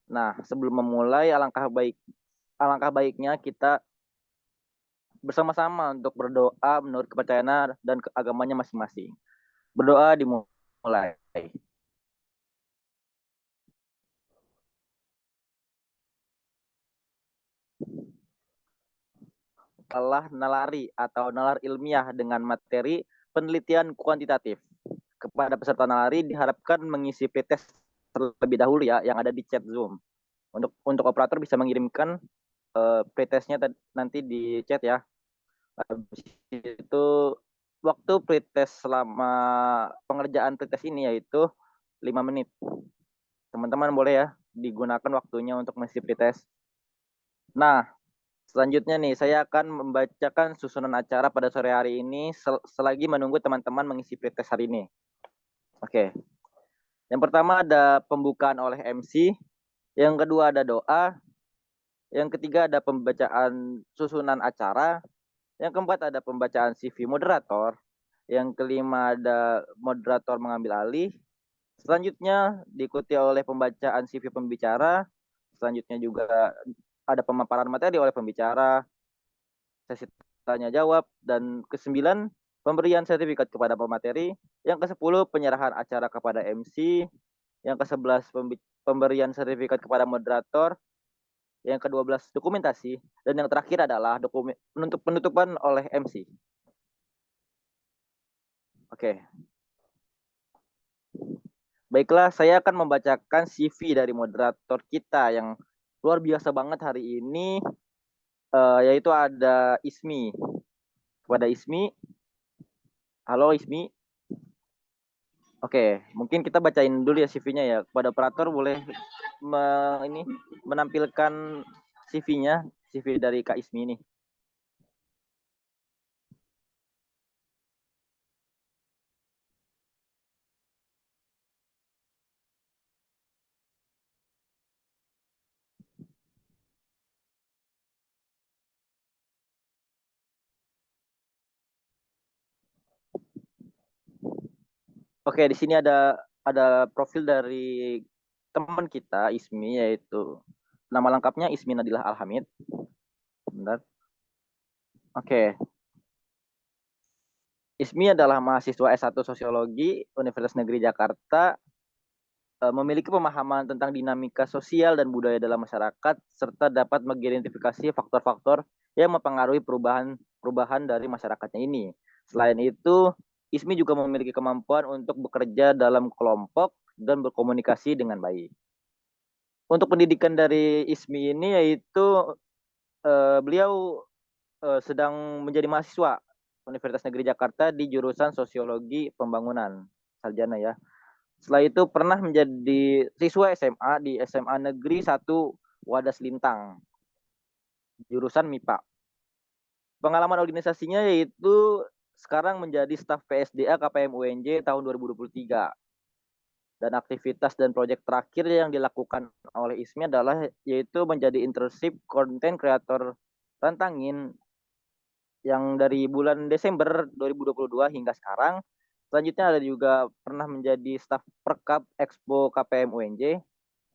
Nah, sebelum memulai, alangkah baiknya kita bersama-sama untuk berdoa menurut kepercayaan dan agamanya masing-masing. Berdoa dimulai. Telah nalari atau nalar ilmiah dengan materi penelitian kuantitatif. Kepada peserta nalari diharapkan mengisi pretest terlebih dahulu ya yang ada di chat Zoom. Untuk operator bisa mengirimkan pretestnya nanti di chat ya. Habis itu waktu pretest selama pengerjaan pretest ini yaitu 5 menit. Teman-teman boleh ya digunakan waktunya untuk mengisi pretest. Nah, selanjutnya nih, saya akan membacakan susunan acara pada sore hari ini selagi menunggu teman-teman mengisi pretest hari ini. Oke. Yang pertama ada pembukaan oleh MC, yang kedua ada doa, yang ketiga ada pembacaan susunan acara, yang keempat ada pembacaan CV moderator, yang kelima ada moderator mengambil alih, selanjutnya diikuti oleh pembacaan CV pembicara, selanjutnya juga ada pemaparan materi oleh pembicara, sesi tanya jawab, dan kesembilan pemberian sertifikat kepada pemateri, yang ke-10 penyerahan acara kepada MC, yang ke-11 pemberian sertifikat kepada moderator, yang ke-12 dokumentasi, dan yang terakhir adalah penutupan oleh MC. Oke. Baiklah, saya akan membacakan CV dari moderator kita yang luar biasa banget hari ini, yaitu ada Ismi. Kepada Ismi, halo Ismi. Oke, mungkin kita bacain dulu ya CV-nya ya. Kepada operator boleh menampilkan CV-nya, CV dari Kak Ismi ini. Oke, di sini ada profil dari teman kita Ismi, yaitu nama lengkapnya Ismi Nadilah Alhamid. Bentar. Oke. Ismi adalah mahasiswa S1 Sosiologi Universitas Negeri Jakarta, memiliki pemahaman tentang dinamika sosial dan budaya dalam masyarakat, serta dapat mengidentifikasi faktor-faktor yang mempengaruhi perubahan dari masyarakatnya ini. Selain itu, Ismi juga memiliki kemampuan untuk bekerja dalam kelompok dan berkomunikasi dengan baik. Untuk pendidikan dari Ismi ini yaitu beliau sedang menjadi mahasiswa Universitas Negeri Jakarta di jurusan Sosiologi Pembangunan, sarjana ya. Setelah itu pernah menjadi siswa SMA di SMA Negeri 1 Wadas Lintang, jurusan MIPA. Pengalaman organisasinya yaitu sekarang menjadi staf PSDA KPM UNJ tahun 2023. Dan aktivitas dan proyek terakhir yang dilakukan oleh Ismi adalah yaitu menjadi internship konten kreator Rantangin yang dari bulan Desember 2022 hingga sekarang. Selanjutnya ada juga pernah menjadi staf Perkap Expo KPM UNJ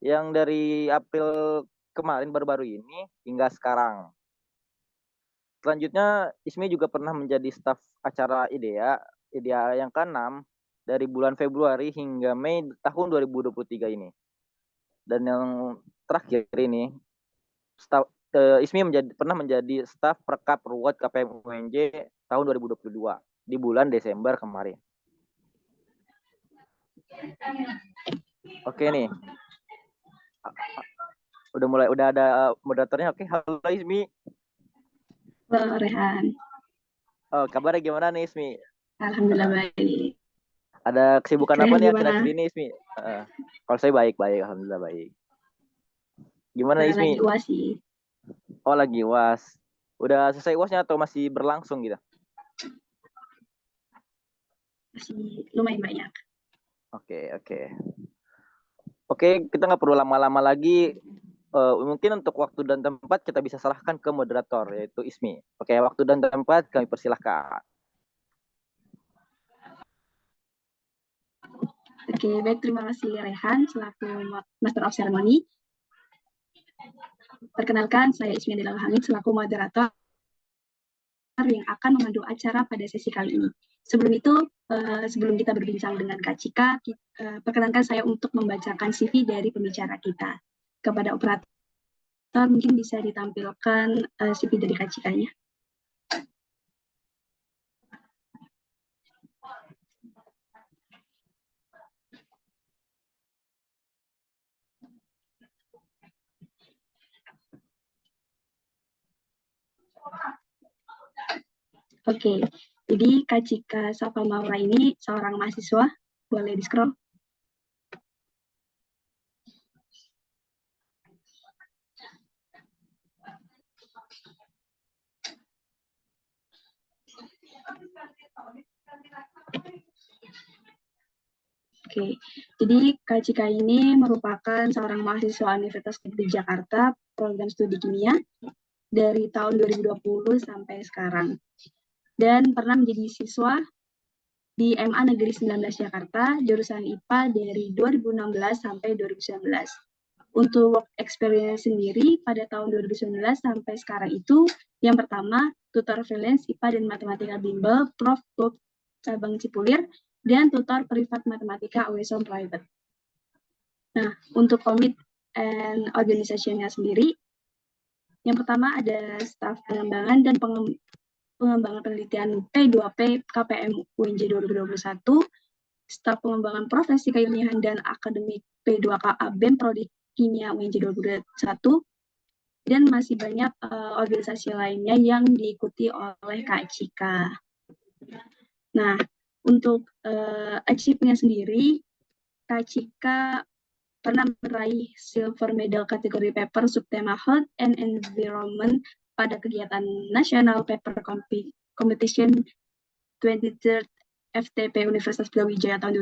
yang dari April kemarin baru-baru ini hingga sekarang. Selanjutnya Ismi juga pernah menjadi staf acara IDEA yang ke-6 dari bulan Februari hingga Mei tahun 2023 ini. Dan yang terakhir ini Ismi pernah menjadi staf Perkap Ruwet KPM UNJ tahun 2022 di bulan Desember kemarin. Oke nih. Udah ada moderatornya. Oke, halo Ismi. Halo Rehan. Oh, kabarnya gimana nih Ismi? Alhamdulillah baik. Ada kesibukan apa nih akhir-akhir ini Ismi? Kalau saya baik-baik, alhamdulillah baik. Gimana Ismi? Lagi UAS sih. Oh, lagi UAS. Udah selesai UASnya atau masih berlangsung gitu? Masih lumayan banyak. Oke. Oke, kita nggak perlu lama-lama lagi. Mungkin untuk waktu dan tempat kita bisa serahkan ke moderator, yaitu Ismi. Oke, waktu dan tempat kami persilahkan. Oke, baik. Terima kasih Rehan selaku Master of Ceremony. Perkenalkan, saya Ismi Adila Hamid selaku moderator yang akan memandu acara pada sesi kali ini. Sebelum itu, sebelum kita berbincang dengan Kak Cika, perkenankan saya untuk membacakan CV dari pembicara kita. Kepada operator, mungkin bisa ditampilkan CV dari Kak Cikanya. Oke, jadi Kak Cika Safa Maura ini seorang mahasiswa, boleh di-scroll. Oke, jadi Kak Cika ini merupakan seorang mahasiswa Universitas Negeri Jakarta, program studi kimia, dari tahun 2020 sampai sekarang. Dan pernah menjadi siswa di MA Negeri 19 Jakarta, jurusan IPA dari 2016 sampai 2019. Untuk work experience sendiri pada tahun 2019 sampai sekarang itu, yang pertama, tutor freelance IPA dan Matematika Bimbel, Prof. Bob Cabang Cipulir, dan tutor privat Matematika Aweson Private. Nah, untuk komit and organization-nya sendiri, yang pertama ada staf pengembangan dan pengembangan penelitian P2P KPM UNJ 2021, staf pengembangan profesi keilmiahan dan akademik P2KA BEM Prodi Kimia UNJ 2021, dan masih banyak organisasi lainnya yang diikuti oleh Kak Cika. Nah, untuk achieve-nya sendiri, Kak Cika pernah meraih silver medal kategori paper subtema Health and Environment pada kegiatan National Paper Competition 23rd FTP Universitas Brawijaya tahun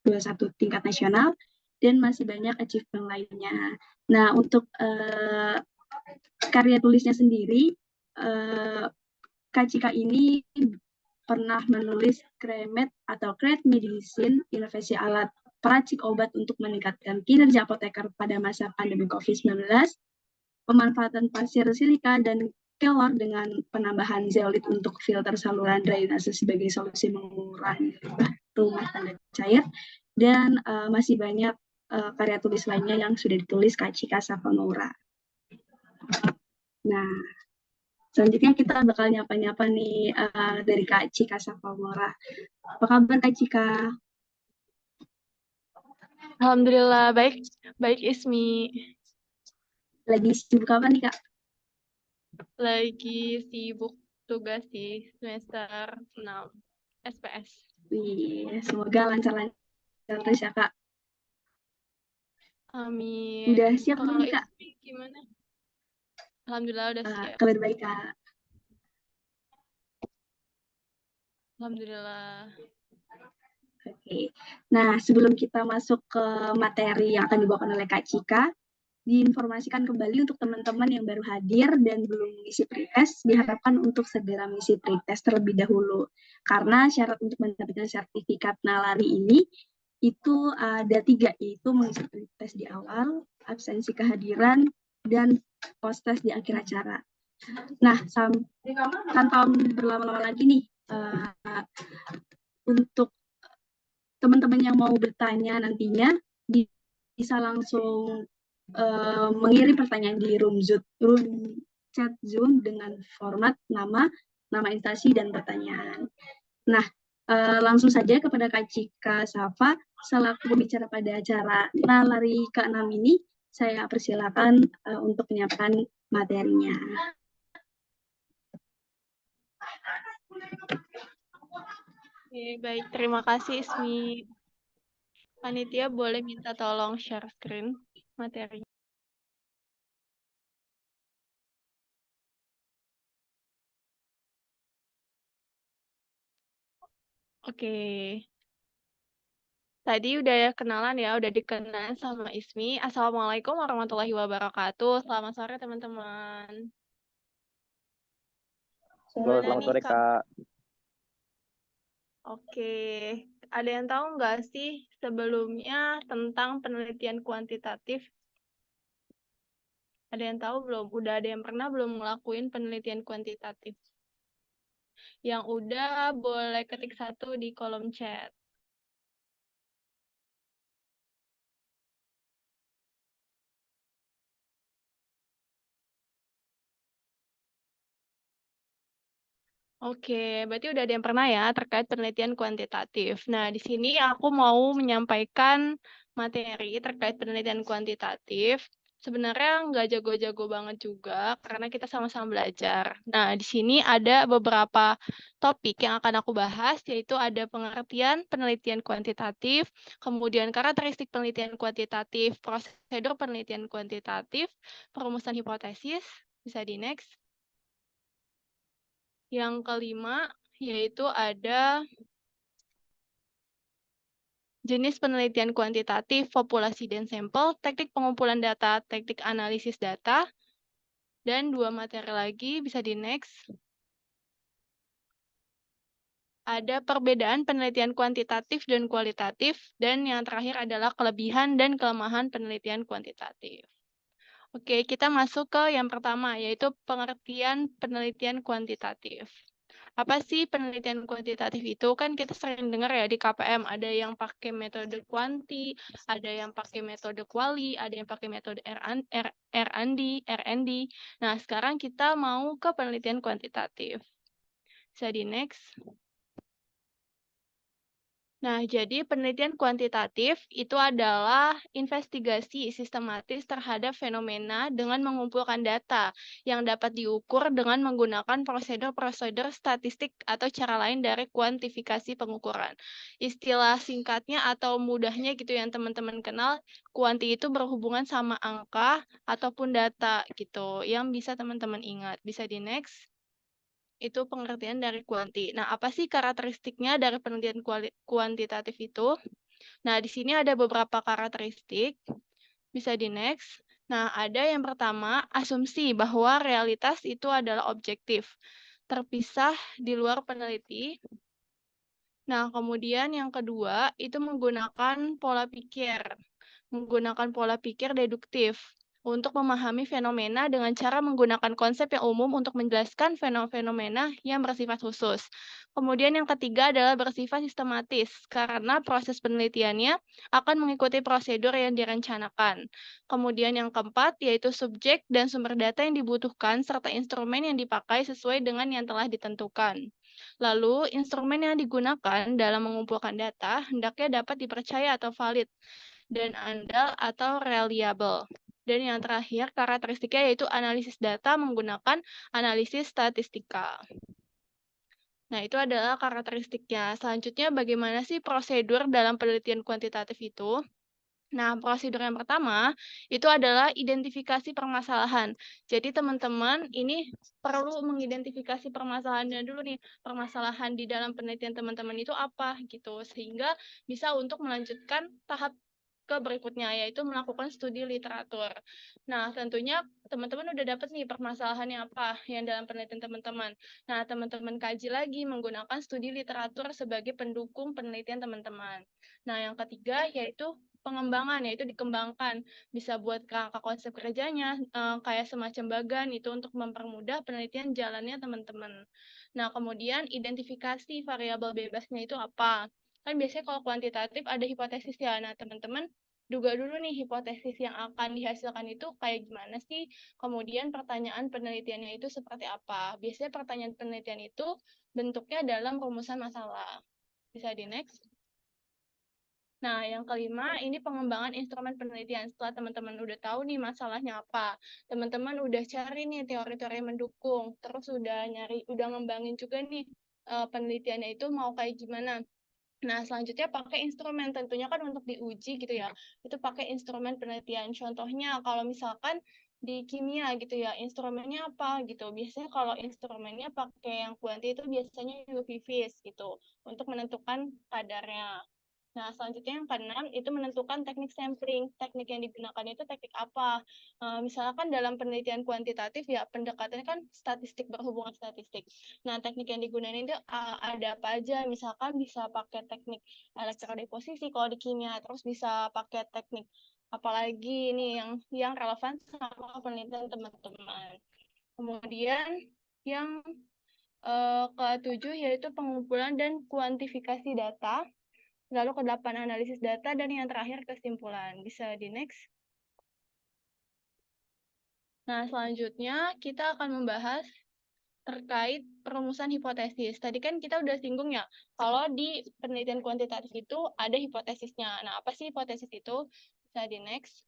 2021 tingkat nasional, dan masih banyak achievement lainnya. Nah, untuk karya tulisnya sendiri, Kak Cika ini pernah menulis Cremed atau Create Medicine, inovasi alat peracik obat untuk meningkatkan kinerja apoteker pada masa pandemi COVID-19, pemanfaatan pasir silika dan kelor dengan penambahan zeolit untuk filter saluran drainase sebagai solusi mengurangi rumah tangga cair, dan masih banyak karya tulis lainnya yang sudah ditulis Kak Cika Safa Maura. Nah, selanjutnya kita bakal nyapa-nyapa nih dari Kak Cika Safa Maura. Apa kabar Kak Cika? Alhamdulillah, baik Ismi. Lagi sibuk apa nih Kak? Lagi sibuk tugas di semester 6 SPS. Wih, semoga lancar-lancar terus ya Kak. Amin. Udah siap belum Kalau nih Kak? Ismi gimana? Alhamdulillah udah siap. Kabar baik Kak. Alhamdulillah. Oke. Nah, sebelum kita masuk ke materi yang akan dibawakan oleh Kak Cika, diinformasikan kembali untuk teman-teman yang baru hadir dan belum mengisi pretest, diharapkan untuk segera mengisi pretest terlebih dahulu. Karena syarat untuk mendapatkan sertifikat nalari ini itu ada 3, yaitu mengisi pretest di awal, absensi kehadiran, dan post-test di akhir acara. Nah, tanpa berlama-lama lagi nih, untuk teman-teman yang mau bertanya nantinya bisa langsung mengirim pertanyaan di room chat Zoom dengan format nama instansi dan pertanyaan. Nah, langsung saja kepada Kak Cika Safa selaku pembicara pada acara Nalari ke-6 ini, saya persilakan untuk menyiapkan materinya. Oke, baik, terima kasih Ismi. Panitia boleh minta tolong share screen materinya. Oke. Tadi udah kenalan ya, udah dikenal sama Ismi. Assalamualaikum warahmatullahi wabarakatuh. Selamat sore teman-teman. Selamat sore Kak. Oke, ada yang tahu nggak sih sebelumnya tentang penelitian kuantitatif? Ada yang tahu belum? Udah ada yang pernah belum ngelakuin penelitian kuantitatif? Yang udah boleh ketik 1 di kolom chat. Oke, berarti udah ada yang pernah ya terkait penelitian kuantitatif. Nah, di sini aku mau menyampaikan materi terkait penelitian kuantitatif. Sebenarnya nggak jago-jago banget juga, karena kita sama-sama belajar. Nah, di sini ada beberapa topik yang akan aku bahas, yaitu ada pengertian penelitian kuantitatif, kemudian karakteristik penelitian kuantitatif, prosedur penelitian kuantitatif, perumusan hipotesis, bisa di next. Yang kelima, yaitu ada jenis penelitian kuantitatif, populasi dan sampel, teknik pengumpulan data, teknik analisis data, dan 2 materi lagi, bisa di next. Ada perbedaan penelitian kuantitatif dan kualitatif, dan yang terakhir adalah kelebihan dan kelemahan penelitian kuantitatif. Oke, kita masuk ke yang pertama, yaitu pengertian penelitian kuantitatif. Apa sih penelitian kuantitatif itu? Kan kita sering dengar ya di KPM, ada yang pakai metode kuanti, ada yang pakai metode kuali, ada yang pakai metode R&D. Nah, sekarang kita mau ke penelitian kuantitatif. Bisa di next. Nah, jadi penelitian kuantitatif itu adalah investigasi sistematis terhadap fenomena dengan mengumpulkan data yang dapat diukur dengan menggunakan prosedur-prosedur statistik atau cara lain dari kuantifikasi pengukuran. Istilah singkatnya atau mudahnya gitu yang teman-teman kenal, kuanti itu berhubungan sama angka ataupun data gitu, yang bisa teman-teman ingat. Bisa di next. Itu pengertian dari kuanti. Nah, apa sih karakteristiknya dari penelitian kuantitatif itu? Nah, di sini ada beberapa karakteristik. Bisa di next. Nah, ada yang pertama, asumsi bahwa realitas itu adalah objektif, terpisah di luar peneliti. Nah, kemudian yang kedua, itu menggunakan pola pikir deduktif untuk memahami fenomena dengan cara menggunakan konsep yang umum untuk menjelaskan fenomena yang bersifat khusus. Kemudian yang ketiga adalah bersifat sistematis, karena proses penelitiannya akan mengikuti prosedur yang direncanakan. Kemudian yang keempat yaitu subjek dan sumber data yang dibutuhkan serta instrumen yang dipakai sesuai dengan yang telah ditentukan. Lalu, instrumen yang digunakan dalam mengumpulkan data hendaknya dapat dipercaya atau valid dan andal atau reliable. Dan yang terakhir, karakteristiknya yaitu analisis data menggunakan analisis statistika. Nah, itu adalah karakteristiknya. Selanjutnya, bagaimana sih prosedur dalam penelitian kuantitatif itu? Nah, prosedur yang pertama itu adalah identifikasi permasalahan. Jadi, teman-teman ini perlu mengidentifikasi permasalahannya dulu nih. Permasalahan di dalam penelitian teman-teman itu apa gitu, sehingga bisa untuk melanjutkan tahap ke berikutnya, yaitu melakukan studi literatur. Nah, tentunya teman-teman udah dapat nih permasalahannya apa yang dalam penelitian teman-teman. Nah, teman-teman kaji lagi menggunakan studi literatur sebagai pendukung penelitian teman-teman. Nah, yang ketiga yaitu pengembangan, yaitu dikembangkan. Bisa buat kerangka konsep kerjanya, kayak semacam bagan itu untuk mempermudah penelitian jalannya teman-teman. Nah, kemudian identifikasi variabel bebasnya itu apa? Kan biasanya kalau kuantitatif ada hipotesis ya. Nah, teman-teman duga dulu nih hipotesis yang akan dihasilkan itu kayak gimana sih? Kemudian pertanyaan penelitiannya itu seperti apa? Biasanya pertanyaan penelitian itu bentuknya dalam rumusan masalah. Bisa di next. Nah, yang kelima, ini pengembangan instrumen penelitian. Setelah teman-teman udah tahu nih masalahnya apa, teman-teman udah cari nih teori-teori yang mendukung, terus udah ngembangin juga nih penelitiannya itu mau kayak gimana. Nah, selanjutnya pakai instrumen, tentunya kan untuk diuji gitu ya, itu pakai instrumen penelitian. Contohnya, kalau misalkan di kimia gitu ya, instrumennya apa gitu. Biasanya kalau instrumennya pakai yang kuanti itu biasanya UV vis gitu, untuk menentukan kadarnya. Nah, selanjutnya yang keenam itu menentukan teknik sampling. Teknik yang digunakan itu teknik apa? Misalkan dalam penelitian kuantitatif ya pendekatannya kan statistik, berhubungan statistik. Nah, teknik yang digunakan itu ada apa aja? Misalkan bisa pakai teknik elektrodeposisi kalau di kimia, terus bisa pakai teknik apalagi ini yang relevan sama penelitian teman-teman. Kemudian yang ke-7 yaitu pengumpulan dan kuantifikasi data. Lalu ke-8 analisis data, dan yang terakhir kesimpulan. Bisa di next. Nah, selanjutnya kita akan membahas terkait perumusan hipotesis. Tadi kan kita udah singgung ya, kalau di penelitian kuantitatif itu ada hipotesisnya. Nah, apa sih hipotesis itu? Bisa di next.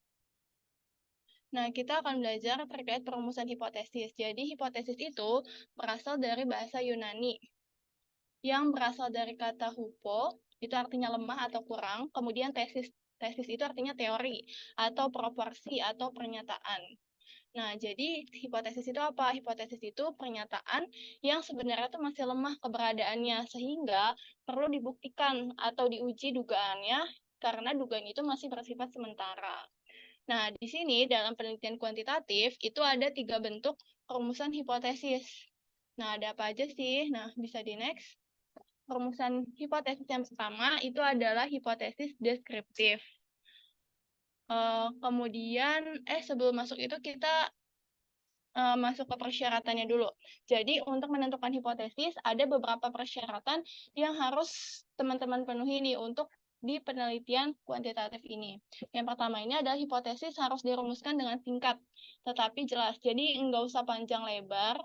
Nah, kita akan belajar terkait perumusan hipotesis. Jadi, hipotesis itu berasal dari bahasa Yunani, yang berasal dari kata hupo, itu artinya lemah atau kurang, kemudian tesis itu artinya teori, atau proporsi, atau pernyataan. Nah, jadi hipotesis itu apa? Hipotesis itu pernyataan yang sebenarnya itu masih lemah keberadaannya, sehingga perlu dibuktikan atau diuji dugaannya, karena dugaan itu masih bersifat sementara. Nah, di sini dalam penelitian kuantitatif, itu ada 3 bentuk perumusan hipotesis. Nah, ada apa aja sih? Nah, bisa di next. Perumusan hipotesis yang pertama itu adalah hipotesis deskriptif. Kemudian, sebelum masuk itu kita masuk ke persyaratannya dulu. Jadi, untuk menentukan hipotesis, ada beberapa persyaratan yang harus teman-teman penuhi nih untuk di penelitian kuantitatif ini. Yang pertama ini adalah hipotesis harus dirumuskan dengan singkat, tetapi jelas. Jadi, nggak usah panjang lebar,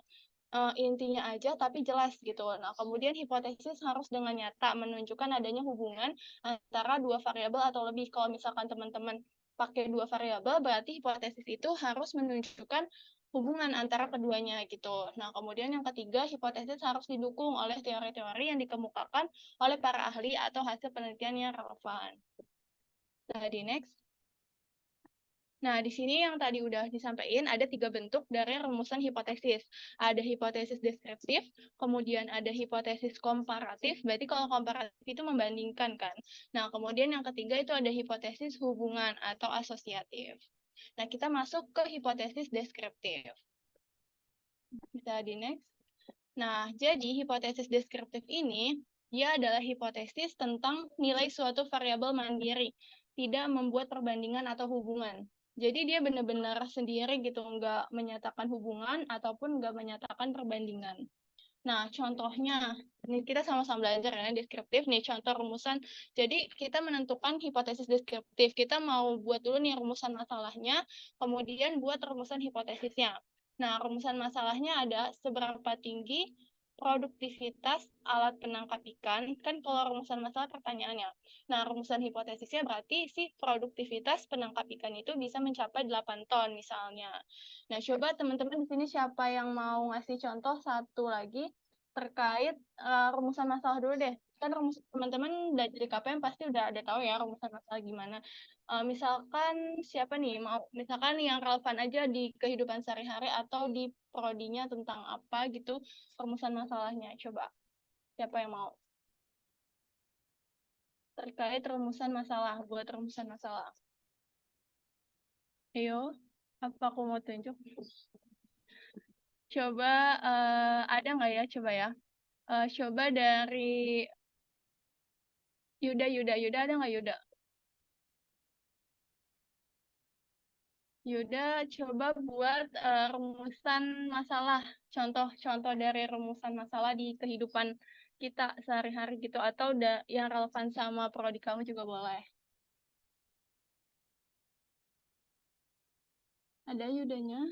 intinya aja tapi jelas gitu. Nah, kemudian hipotesis harus dengan nyata menunjukkan adanya hubungan antara 2 variabel atau lebih. Kalau misalkan teman-teman pakai 2 variabel, berarti hipotesis itu harus menunjukkan hubungan antara keduanya gitu. Nah, kemudian yang ketiga, hipotesis harus didukung oleh teori-teori yang dikemukakan oleh para ahli atau hasil penelitian yang relevan. Nah, di next. Nah, di sini yang tadi udah disampaikan ada 3 bentuk dari rumusan hipotesis. Ada hipotesis deskriptif, kemudian ada hipotesis komparatif, berarti kalau komparatif itu membandingkan kan. Nah, kemudian yang ketiga itu ada hipotesis hubungan atau asosiatif. Nah, kita masuk ke hipotesis deskriptif. Bisa di next. Nah, jadi hipotesis deskriptif ini, dia adalah hipotesis tentang nilai suatu variabel mandiri, tidak membuat perbandingan atau hubungan. Jadi dia benar-benar sendiri gitu, nggak menyatakan hubungan ataupun nggak menyatakan perbandingan. Nah, contohnya, ini kita sama-sama belajar ya, deskriptif nih, contoh rumusan. Jadi kita menentukan hipotesis deskriptif. Kita mau buat dulu nih rumusan masalahnya, kemudian buat rumusan hipotesisnya. Nah, rumusan masalahnya ada seberapa tinggi produktivitas alat penangkap ikan. Kan kalau rumusan masalah pertanyaannya. Nah, rumusan hipotesisnya berarti si produktivitas penangkap ikan itu bisa mencapai 8 ton misalnya. Nah, coba teman-teman di sini siapa yang mau ngasih contoh satu lagi terkait rumusan masalah dulu deh. Kan teman-teman dari KPM pasti udah ada tahu ya rumusan masalah gimana. Misalkan siapa nih mau, misalkan yang relevan aja di kehidupan sehari-hari atau di prodinya tentang apa gitu rumusan masalahnya. Coba siapa yang mau terkait rumusan masalah, buat rumusan masalah. Ayo, apa aku mau tunjuk? Coba ada nggak ya? Coba ya. Coba dari Yuda ada nggak Yuda? Yuda coba buat rumusan masalah, contoh-contoh dari rumusan masalah di kehidupan kita sehari-hari gitu, atau yang relevan sama prodi kamu juga boleh. Ada Yudanya?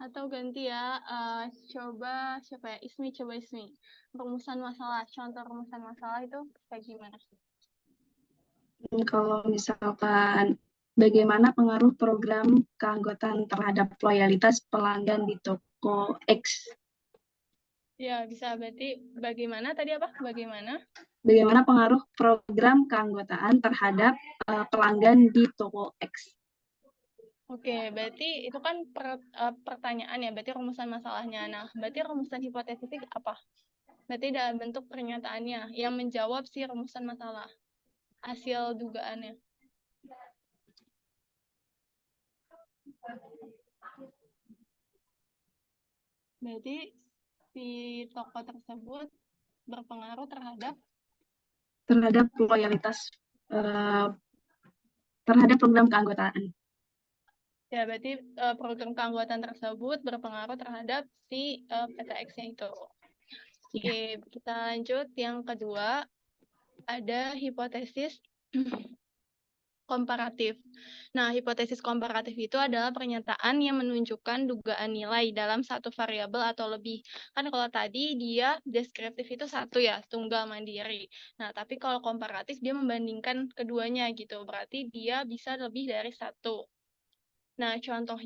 Atau ganti ya, coba siapa ya? Ismi, coba Ismi. Rumusan masalah, contoh rumusan masalah itu kayak gimana? Kalau misalkan bagaimana pengaruh program keanggotaan terhadap loyalitas pelanggan di toko X? Ya, bisa. Berarti bagaimana tadi apa? Bagaimana pengaruh program keanggotaan terhadap pelanggan di toko X? Oke, berarti itu kan pertanyaan ya, berarti rumusan masalahnya. Nah, berarti rumusan hipotesisnya apa? Berarti dalam bentuk pernyataannya yang menjawab si rumusan masalah, hasil dugaannya. Berarti si toko tersebut berpengaruh terhadap terhadap loyalitas terhadap program keanggotaan. Ya, berarti program keanggotaan tersebut berpengaruh terhadap si PTX-nya itu. Oke, kita lanjut. Yang kedua, ada hipotesis komparatif. Nah, hipotesis komparatif itu adalah pernyataan yang menunjukkan dugaan nilai dalam satu variabel atau lebih. Kan kalau tadi dia deskriptif itu satu ya, tunggal mandiri. Nah, tapi kalau komparatif dia membandingkan keduanya gitu. Berarti dia bisa lebih dari satu. Nah, contoh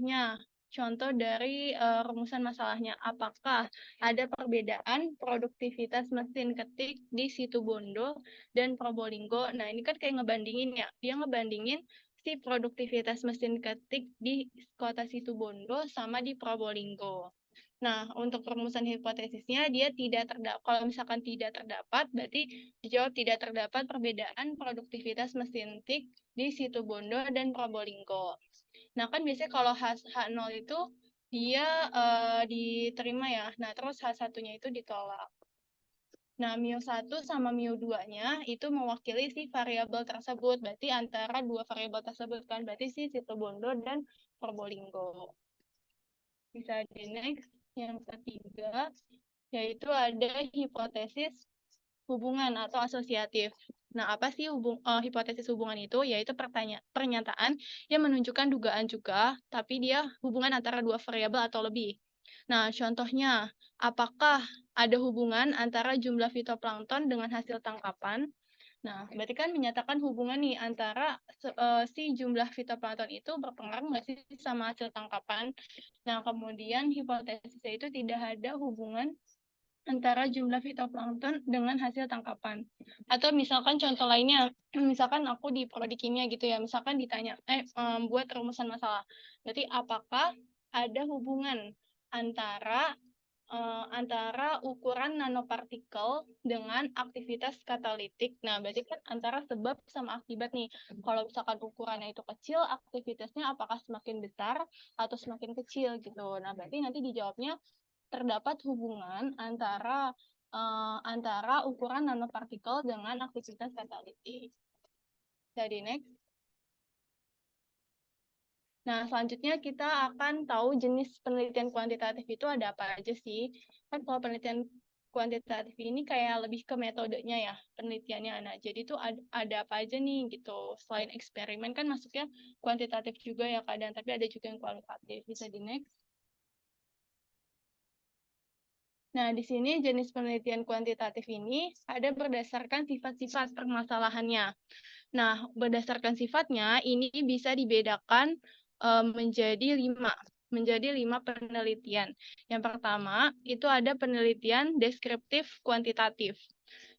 dari rumusan masalahnya, apakah ada perbedaan produktivitas mesin ketik di Situbondo dan Probolinggo? Nah, ini kan kayak ngebandingin ya. Dia ngebandingin si produktivitas mesin ketik di kota Situbondo sama di Probolinggo. Nah, untuk rumusan hipotesisnya dia tidak terdapat, kalau misalkan tidak terdapat, berarti dijawab tidak terdapat perbedaan produktivitas mesin ketik di Situbondo dan Probolinggo. Nah, kan biasanya kalau H0 itu dia diterima ya. Nah, terus H1-nya itu ditolak. Nah, μ1 sama μ2-nya itu mewakili si variabel tersebut. Berarti antara dua variabel tersebut kan. Berarti si Situbondo dan Probolinggo. Bisa di next. Yang ketiga, yaitu ada hipotesis hubungan atau asosiatif. Nah, apa sih hipotesis hubungan itu? Yaitu pernyataan yang menunjukkan dugaan juga, tapi dia hubungan antara dua variabel atau lebih. Nah, contohnya, apakah ada hubungan antara jumlah fitoplankton dengan hasil tangkapan? Nah, berarti kan menyatakan hubungan nih antara si jumlah fitoplankton itu berpengaruh nggak sih sama hasil tangkapan? Nah, kemudian hipotesisnya itu tidak ada hubungan antara jumlah fitoplankton dengan hasil tangkapan. Atau misalkan contoh lainnya, misalkan aku di prodi kimia gitu ya, misalkan ditanya, buat rumusan masalah. Berarti apakah ada hubungan antara ukuran nanopartikel dengan aktivitas katalitik. Nah, berarti kan antara sebab sama akibat nih. Kalau misalkan ukurannya itu kecil, aktivitasnya apakah semakin besar atau semakin kecil gitu. Nah, berarti nanti dijawabnya terdapat hubungan antara ukuran nanopartikel dengan aktivitas katalitik. Jadi next. Nah, selanjutnya kita akan tahu jenis penelitian kuantitatif itu ada apa aja sih. Kan kalau penelitian kuantitatif ini kayak lebih ke metodenya ya, penelitiannya. Nah, jadi itu ada apa aja nih gitu. Selain eksperimen kan masuknya kuantitatif juga ya kadang, tapi ada juga yang kualitatif. Bisa di next. Nah, di sini jenis penelitian kuantitatif ini ada berdasarkan sifat-sifat permasalahannya. Nah, berdasarkan sifatnya, ini bisa dibedakan menjadi 5 penelitian. Yang pertama, itu ada penelitian deskriptif kuantitatif.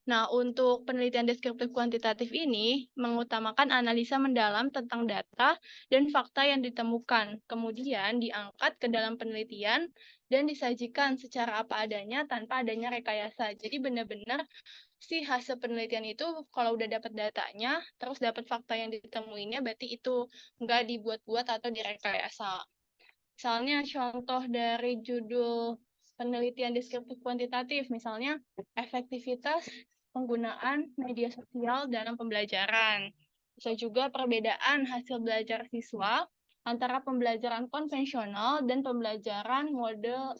Nah, untuk penelitian deskriptif kuantitatif ini mengutamakan analisa mendalam tentang data dan fakta yang ditemukan, kemudian diangkat ke dalam penelitian dan disajikan secara apa adanya tanpa adanya rekayasa. Jadi benar-benar si hasil penelitian itu kalau udah dapat datanya, terus dapat fakta yang ditemuinya, berarti itu nggak dibuat-buat atau direkayasa. Misalnya contoh dari judul penelitian deskriptif kuantitatif, misalnya efektivitas penggunaan media sosial dalam pembelajaran. Bisa juga perbedaan hasil belajar siswa antara pembelajaran konvensional dan pembelajaran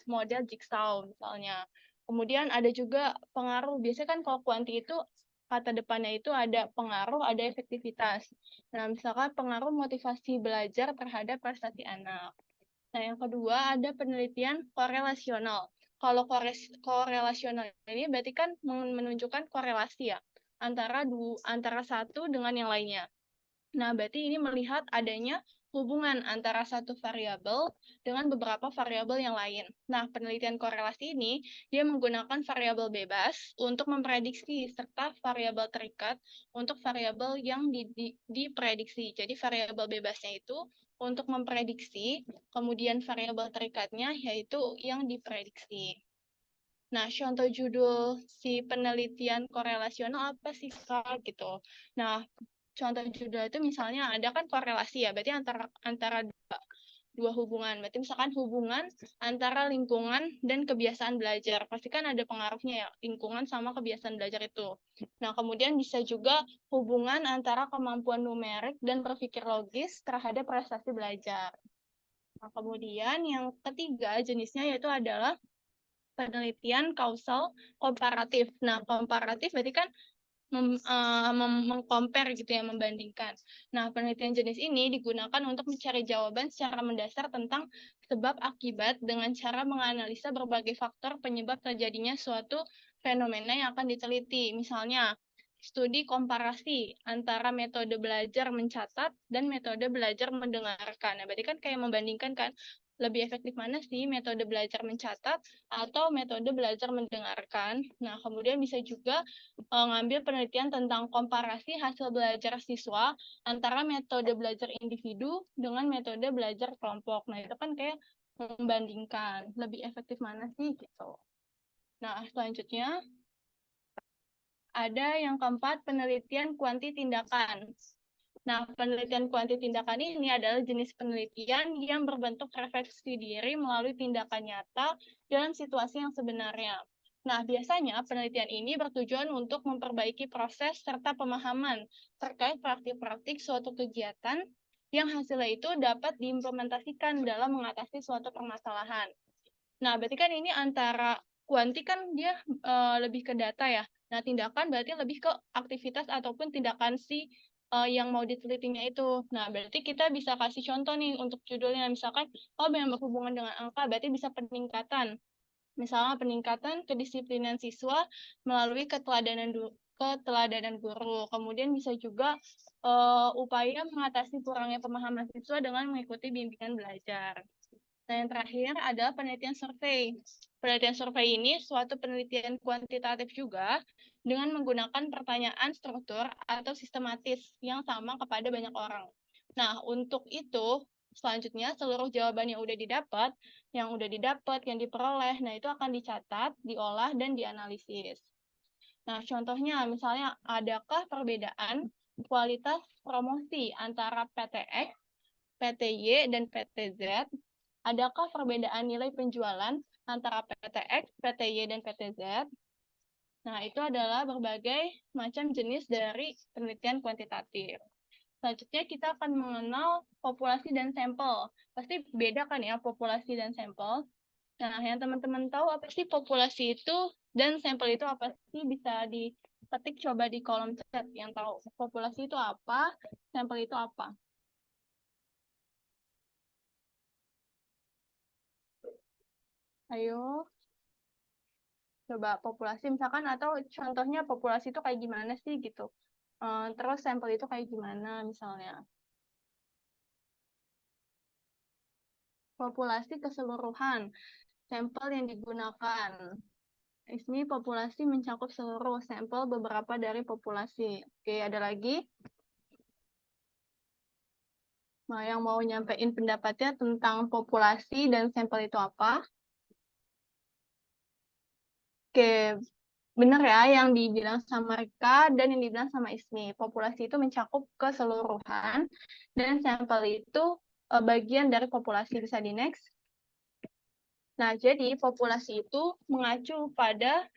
model jigsaw misalnya. Kemudian ada juga pengaruh, biasanya kan kalau kuanti itu kata depannya itu ada pengaruh, ada efektivitas. Nah, misalkan pengaruh motivasi belajar terhadap prestasi anak. Nah, yang kedua ada penelitian korelasional. Kalau korelasional ini berarti kan menunjukkan korelasi ya antara satu dengan yang lainnya. Nah, berarti ini melihat adanya hubungan antara satu variabel dengan beberapa variabel yang lain. Nah, penelitian korelasi ini dia menggunakan variabel bebas untuk memprediksi serta variabel terikat untuk variabel yang diprediksi. Jadi variabel bebasnya itu untuk memprediksi, kemudian variabel terikatnya yaitu yang diprediksi. Nah, contoh judul si penelitian korelasional apa sih, Kak? Gitu. Nah, contoh judul itu misalnya ada kan korelasi ya, berarti antara dua hubungan. Berarti misalkan hubungan antara lingkungan dan kebiasaan belajar. Pasti kan ada pengaruhnya ya, lingkungan sama kebiasaan belajar itu. Nah, kemudian bisa juga hubungan antara kemampuan numerik dan berpikir logis terhadap prestasi belajar. Nah, kemudian yang ketiga jenisnya yaitu adalah penelitian kausal komparatif. Nah, komparatif berarti kan mengcompare gitu ya, membandingkan. Nah, penelitian jenis ini digunakan untuk mencari jawaban secara mendasar tentang sebab akibat dengan cara menganalisa berbagai faktor penyebab terjadinya suatu fenomena yang akan diteliti. Misalnya, studi komparasi antara metode belajar mencatat dan metode belajar mendengarkan. Nah, berarti kan kayak membandingkan kan, lebih efektif mana sih metode belajar mencatat atau metode belajar mendengarkan. Nah, kemudian bisa juga ngambil penelitian tentang komparasi hasil belajar siswa antara metode belajar individu dengan metode belajar kelompok. Nah, itu kan kayak membandingkan lebih efektif mana sih gitu. Nah, selanjutnya ada yang keempat, penelitian kuanti tindakan. Nah, penelitian kuanti tindakan ini adalah jenis penelitian yang berbentuk refleksi diri melalui tindakan nyata dalam situasi yang sebenarnya. Nah, biasanya penelitian ini bertujuan untuk memperbaiki proses serta pemahaman terkait praktik-praktik suatu kegiatan yang hasilnya itu dapat diimplementasikan dalam mengatasi suatu permasalahan. Nah, berarti kan ini antara kuanti kan dia lebih ke data ya. Nah, tindakan berarti lebih ke aktivitas ataupun tindakan si yang mau ditelitinya itu. Nah, berarti kita bisa kasih contoh nih untuk judulnya. Misalkan, yang berhubungan dengan angka, berarti bisa peningkatan. Misalnya peningkatan kedisiplinan siswa melalui keteladanan guru. Kemudian bisa juga upaya mengatasi kurangnya pemahaman siswa dengan mengikuti bimbingan belajar. Nah, yang terakhir adalah penelitian survei. Penelitian survei ini suatu penelitian kuantitatif juga dengan menggunakan pertanyaan struktur atau sistematis yang sama kepada banyak orang. Nah, untuk itu, selanjutnya seluruh jawaban yang udah didapat, yang diperoleh, nah itu akan dicatat, diolah, dan dianalisis. Nah, contohnya misalnya, adakah perbedaan kualitas promosi antara PTX, PTY, dan PTZ? Adakah perbedaan nilai penjualan antara PTX, PTY, dan PTZ? Nah, itu adalah berbagai macam jenis dari penelitian kuantitatif. Selanjutnya kita akan mengenal populasi dan sampel. Pasti beda kan ya populasi dan sampel. Nah, yang teman-teman tahu apa sih populasi itu dan sampel itu apa sih? Bisa diketik coba di kolom chat yang tahu populasi itu apa, sampel itu apa. Ayo. Coba populasi misalkan, atau contohnya populasi itu kayak gimana sih gitu. Terus sampel itu kayak gimana misalnya. Populasi keseluruhan, sampel yang digunakan. Ini populasi mencakup seluruh sampel beberapa dari populasi. Oke, ada lagi? Nah, yang mau nyampein pendapatnya tentang populasi dan sampel itu apa? Oke, benar ya yang dibilang sama Rika dan yang dibilang sama Ismi. Populasi itu mencakup keseluruhan dan sampel itu bagian dari populasi. Bisa di next. Nah, jadi populasi itu mengacu pada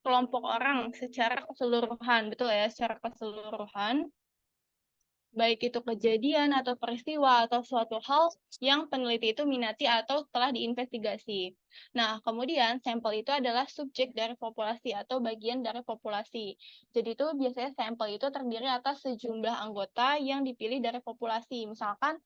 kelompok orang secara keseluruhan. Betul ya, secara keseluruhan. Baik itu kejadian atau peristiwa atau suatu hal yang peneliti itu minati atau telah diinvestigasi. Nah, kemudian sampel itu adalah subjek dari populasi atau bagian dari populasi. Jadi itu biasanya sampel itu terdiri atas sejumlah anggota yang dipilih dari populasi. Misalkan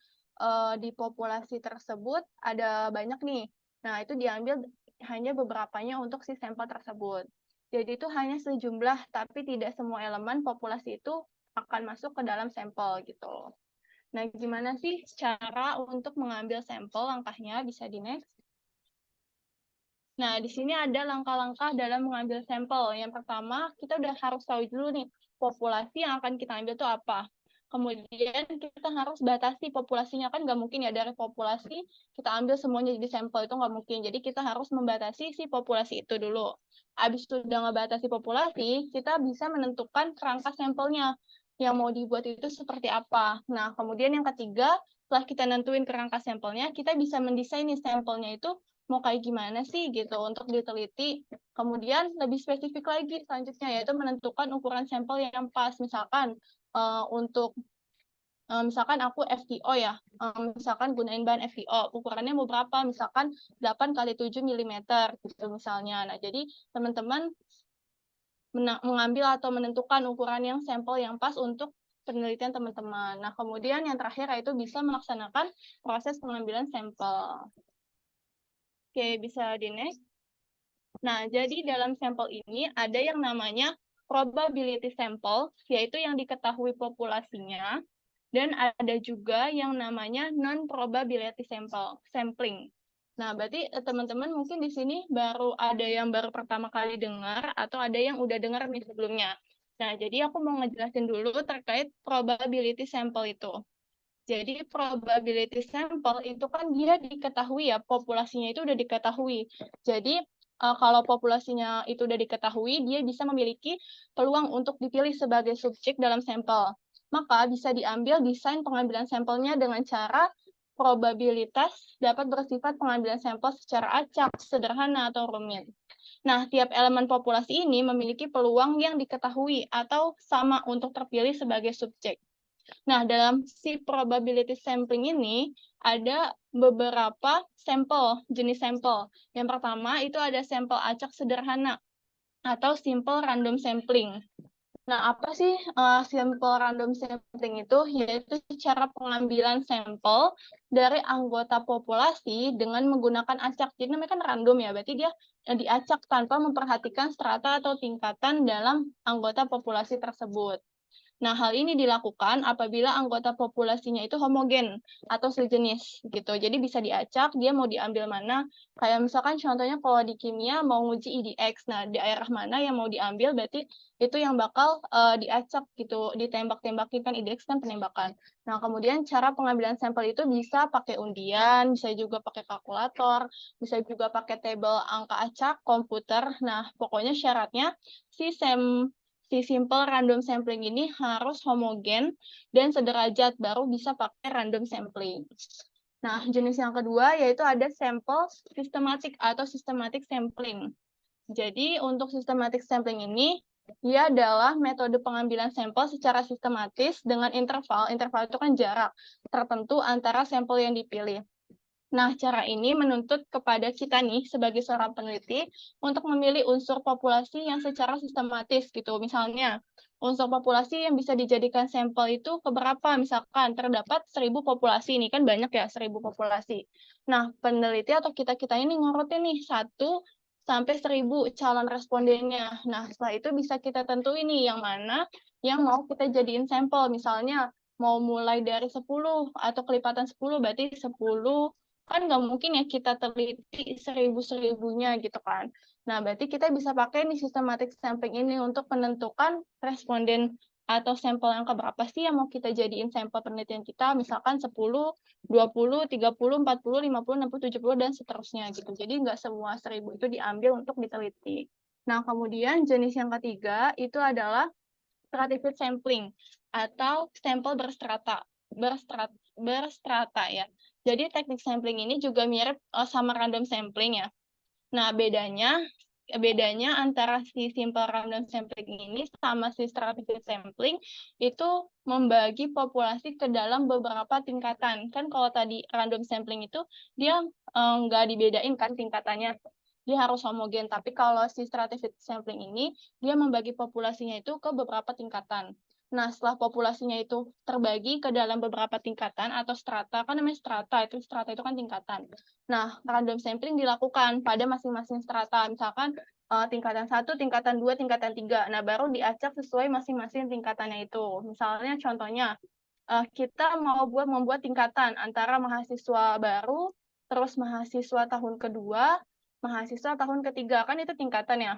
di populasi tersebut ada banyak nih. Nah, itu diambil hanya beberapanya untuk si sampel tersebut. Jadi itu hanya sejumlah, tapi tidak semua elemen populasi itu akan masuk ke dalam sampel gitu. Nah, gimana sih cara untuk mengambil sampel? Langkahnya bisa di next. Nah, di sini ada langkah-langkah dalam mengambil sampel. Yang pertama, kita udah harus tahu dulu nih, populasi yang akan kita ambil itu apa. Kemudian kita harus batasi populasinya, kan nggak mungkin ya dari populasi kita ambil semuanya jadi sampel, itu nggak mungkin. Jadi kita harus membatasi si populasi itu dulu. Habis sudah ngebatasi populasi, kita bisa menentukan kerangka sampelnya. yang mau dibuat itu seperti apa. Nah, kemudian yang ketiga, setelah kita nentuin kerangka sampelnya, kita bisa mendesain nih sampelnya itu mau kayak gimana sih gitu untuk diteliti. Kemudian lebih spesifik lagi selanjutnya yaitu menentukan ukuran sampel yang pas. Misalkan untuk misalkan aku FTO ya, misalkan gunain bahan FTO, ukurannya mau berapa? Misalkan 8 kali 7 mm gitu misalnya. Nah, jadi teman-teman mengambil atau menentukan ukuran yang sampel yang pas untuk penelitian teman-teman. Nah, kemudian yang terakhir yaitu bisa melaksanakan proses pengambilan sampel. Oke, bisa di next. Nah, jadi dalam sampel ini ada yang namanya probability sample, yaitu yang diketahui populasinya, dan ada juga yang namanya non-probability sampling. Nah, berarti teman-teman mungkin di sini baru ada yang baru pertama kali dengar, atau ada yang udah dengar nih sebelumnya. Nah, jadi aku mau ngejelasin dulu terkait probability sample itu. Jadi probability sample itu kan dia diketahui ya, populasinya itu udah diketahui. Jadi kalau populasinya itu udah diketahui, dia bisa memiliki peluang untuk dipilih sebagai subjek dalam sampel. Maka bisa diambil desain pengambilan sampelnya dengan cara probabilitas dapat bersifat pengambilan sampel secara acak, sederhana, atau rumit. Nah, tiap elemen populasi ini memiliki peluang yang diketahui atau sama untuk terpilih sebagai subjek. Nah, dalam si probability sampling ini ada beberapa jenis sampel. Yang pertama itu ada sampel acak sederhana atau simple random sampling. Nah, apa sih simple random sampling itu? Yaitu cara pengambilan sampel dari anggota populasi dengan menggunakan acak. Jadi namanya kan random ya, berarti dia diacak tanpa memperhatikan strata atau tingkatan dalam anggota populasi tersebut. Nah, hal ini dilakukan apabila anggota populasinya itu homogen atau sejenis gitu. Jadi bisa diacak dia mau diambil mana. Kayak misalkan contohnya kalau di kimia mau nguji IDX. Nah, daerah mana yang mau diambil berarti itu yang bakal diacak gitu, ditembak-tembakin kan IDX kan penembakan. Nah, kemudian cara pengambilan sampel itu bisa pakai undian, bisa juga pakai kalkulator, bisa juga pakai tabel angka acak, komputer. Nah, pokoknya syaratnya si simple random sampling ini harus homogen dan sederajat, baru bisa pakai random sampling. Nah, jenis yang kedua yaitu ada sampel sistematik atau systematic sampling. Jadi, untuk systematic sampling ini, dia adalah metode pengambilan sampel secara sistematis dengan interval itu kan jarak tertentu antara sampel yang dipilih. Nah, cara ini menuntut kepada kita nih sebagai seorang peneliti untuk memilih unsur populasi yang secara sistematis gitu. Misalnya, unsur populasi yang bisa dijadikan sampel itu keberapa? Misalkan terdapat 1000 populasi, ini kan banyak ya 1000 populasi. Nah, peneliti atau kita-kita ini ngurutin nih 1 sampai 1000 calon respondennya. Nah, setelah itu bisa kita tentuin nih yang mana yang mau kita jadiin sampel. Misalnya, mau mulai dari 10 atau kelipatan 10, berarti 10 kan nggak mungkin ya kita teliti 1000-1000-nya gitu kan. Nah, berarti kita bisa pakai nih systematic sampling ini untuk menentukan responden atau sampel yang keberapa sih yang mau kita jadiin sampel penelitian kita, misalkan 10, 20, 30, 40, 50, 60, 70, dan seterusnya gitu. Jadi nggak semua 1000 itu diambil untuk diteliti. Nah, kemudian jenis yang ketiga itu adalah stratified sampling atau sampel berstrata ya. Jadi teknik sampling ini juga mirip sama random sampling ya. Nah, bedanya antara si simple random sampling ini sama si stratified sampling itu membagi populasi ke dalam beberapa tingkatan. Kan kalau tadi random sampling itu dia nggak dibedain kan tingkatannya. Dia harus homogen. Tapi kalau si stratified sampling ini dia membagi populasinya itu ke beberapa tingkatan. Nah, setelah populasinya itu terbagi ke dalam beberapa tingkatan atau strata, kan namanya strata itu kan tingkatan. Nah, random sampling dilakukan pada masing-masing strata. Misalkan tingkatan 1, tingkatan 2, tingkatan 3. Nah, baru diacak sesuai masing-masing tingkatannya itu. Misalnya contohnya, kita mau membuat tingkatan antara mahasiswa baru, terus mahasiswa tahun kedua, mahasiswa tahun ketiga. Kan itu tingkatan ya.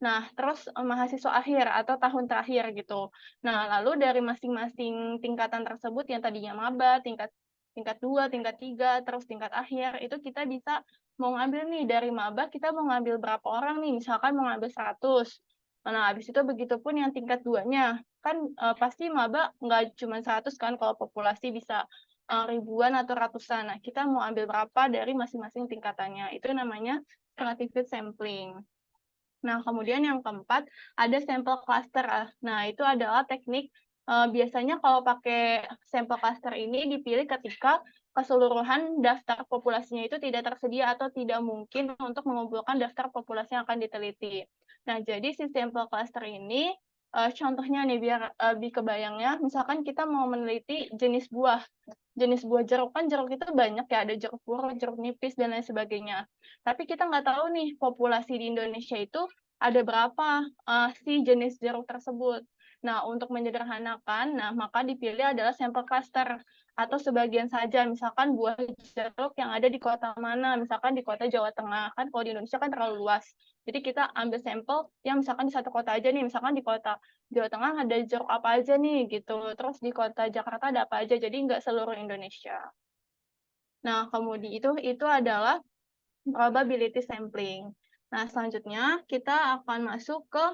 Nah, terus mahasiswa akhir atau tahun terakhir gitu. Nah, lalu dari masing-masing tingkatan tersebut yang tadinya maba, tingkat 2, tingkat 3, terus tingkat akhir, itu kita bisa mau ngambil nih dari maba, kita mau ngambil berapa orang nih, misalkan mau ngambil 100. Nah, habis itu begitupun yang tingkat 2-nya. Kan pasti maba nggak cuma 100 kan, kalau populasi bisa ribuan atau ratusan. Nah, kita mau ambil berapa dari masing-masing tingkatannya. Itu namanya stratified sampling. Nah, kemudian yang keempat, ada sampel cluster. Nah, itu adalah teknik, biasanya kalau pakai sampel cluster ini dipilih ketika keseluruhan daftar populasinya itu tidak tersedia atau tidak mungkin untuk mengumpulkan daftar populasi yang akan diteliti. Nah, jadi si sampel cluster ini, contohnya nih biar lebih kebayangnya, misalkan kita mau meneliti jenis buah jeruk, kan jeruk itu banyak ya, ada jeruk purut, jeruk nipis, dan lain sebagainya. Tapi kita nggak tahu nih, populasi di Indonesia itu ada berapa si jenis jeruk tersebut. Nah, untuk menyederhanakan, maka dipilih adalah sampel cluster, atau sebagian saja, misalkan buah jeruk yang ada di kota mana, misalkan di kota Jawa Tengah, kan kalau di Indonesia kan terlalu luas. Jadi kita ambil sampel yang misalkan di satu kota aja nih, misalkan di kota Jawa Tengah ada jeruk apa aja nih gitu. Terus di kota Jakarta ada apa aja. Jadi nggak seluruh Indonesia. Nah, kemudian itu adalah probability sampling. Nah, selanjutnya kita akan masuk ke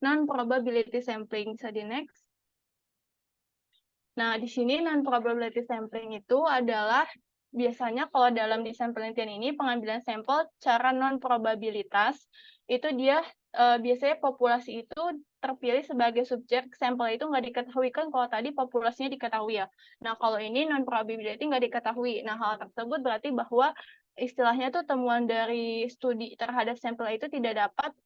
non-probability sampling. Bisa di next. Nah, di sini non-probability sampling itu adalah biasanya kalau dalam desain penelitian ini pengambilan sampel cara non-probabilitas itu dia biasanya populasi itu terpilih sebagai subjek, sampel itu nggak diketahui kan kalau tadi populasinya diketahui ya. Nah, kalau ini non-probability nggak diketahui. Nah, hal tersebut berarti bahwa istilahnya tuh temuan dari studi terhadap sampel itu tidak dapat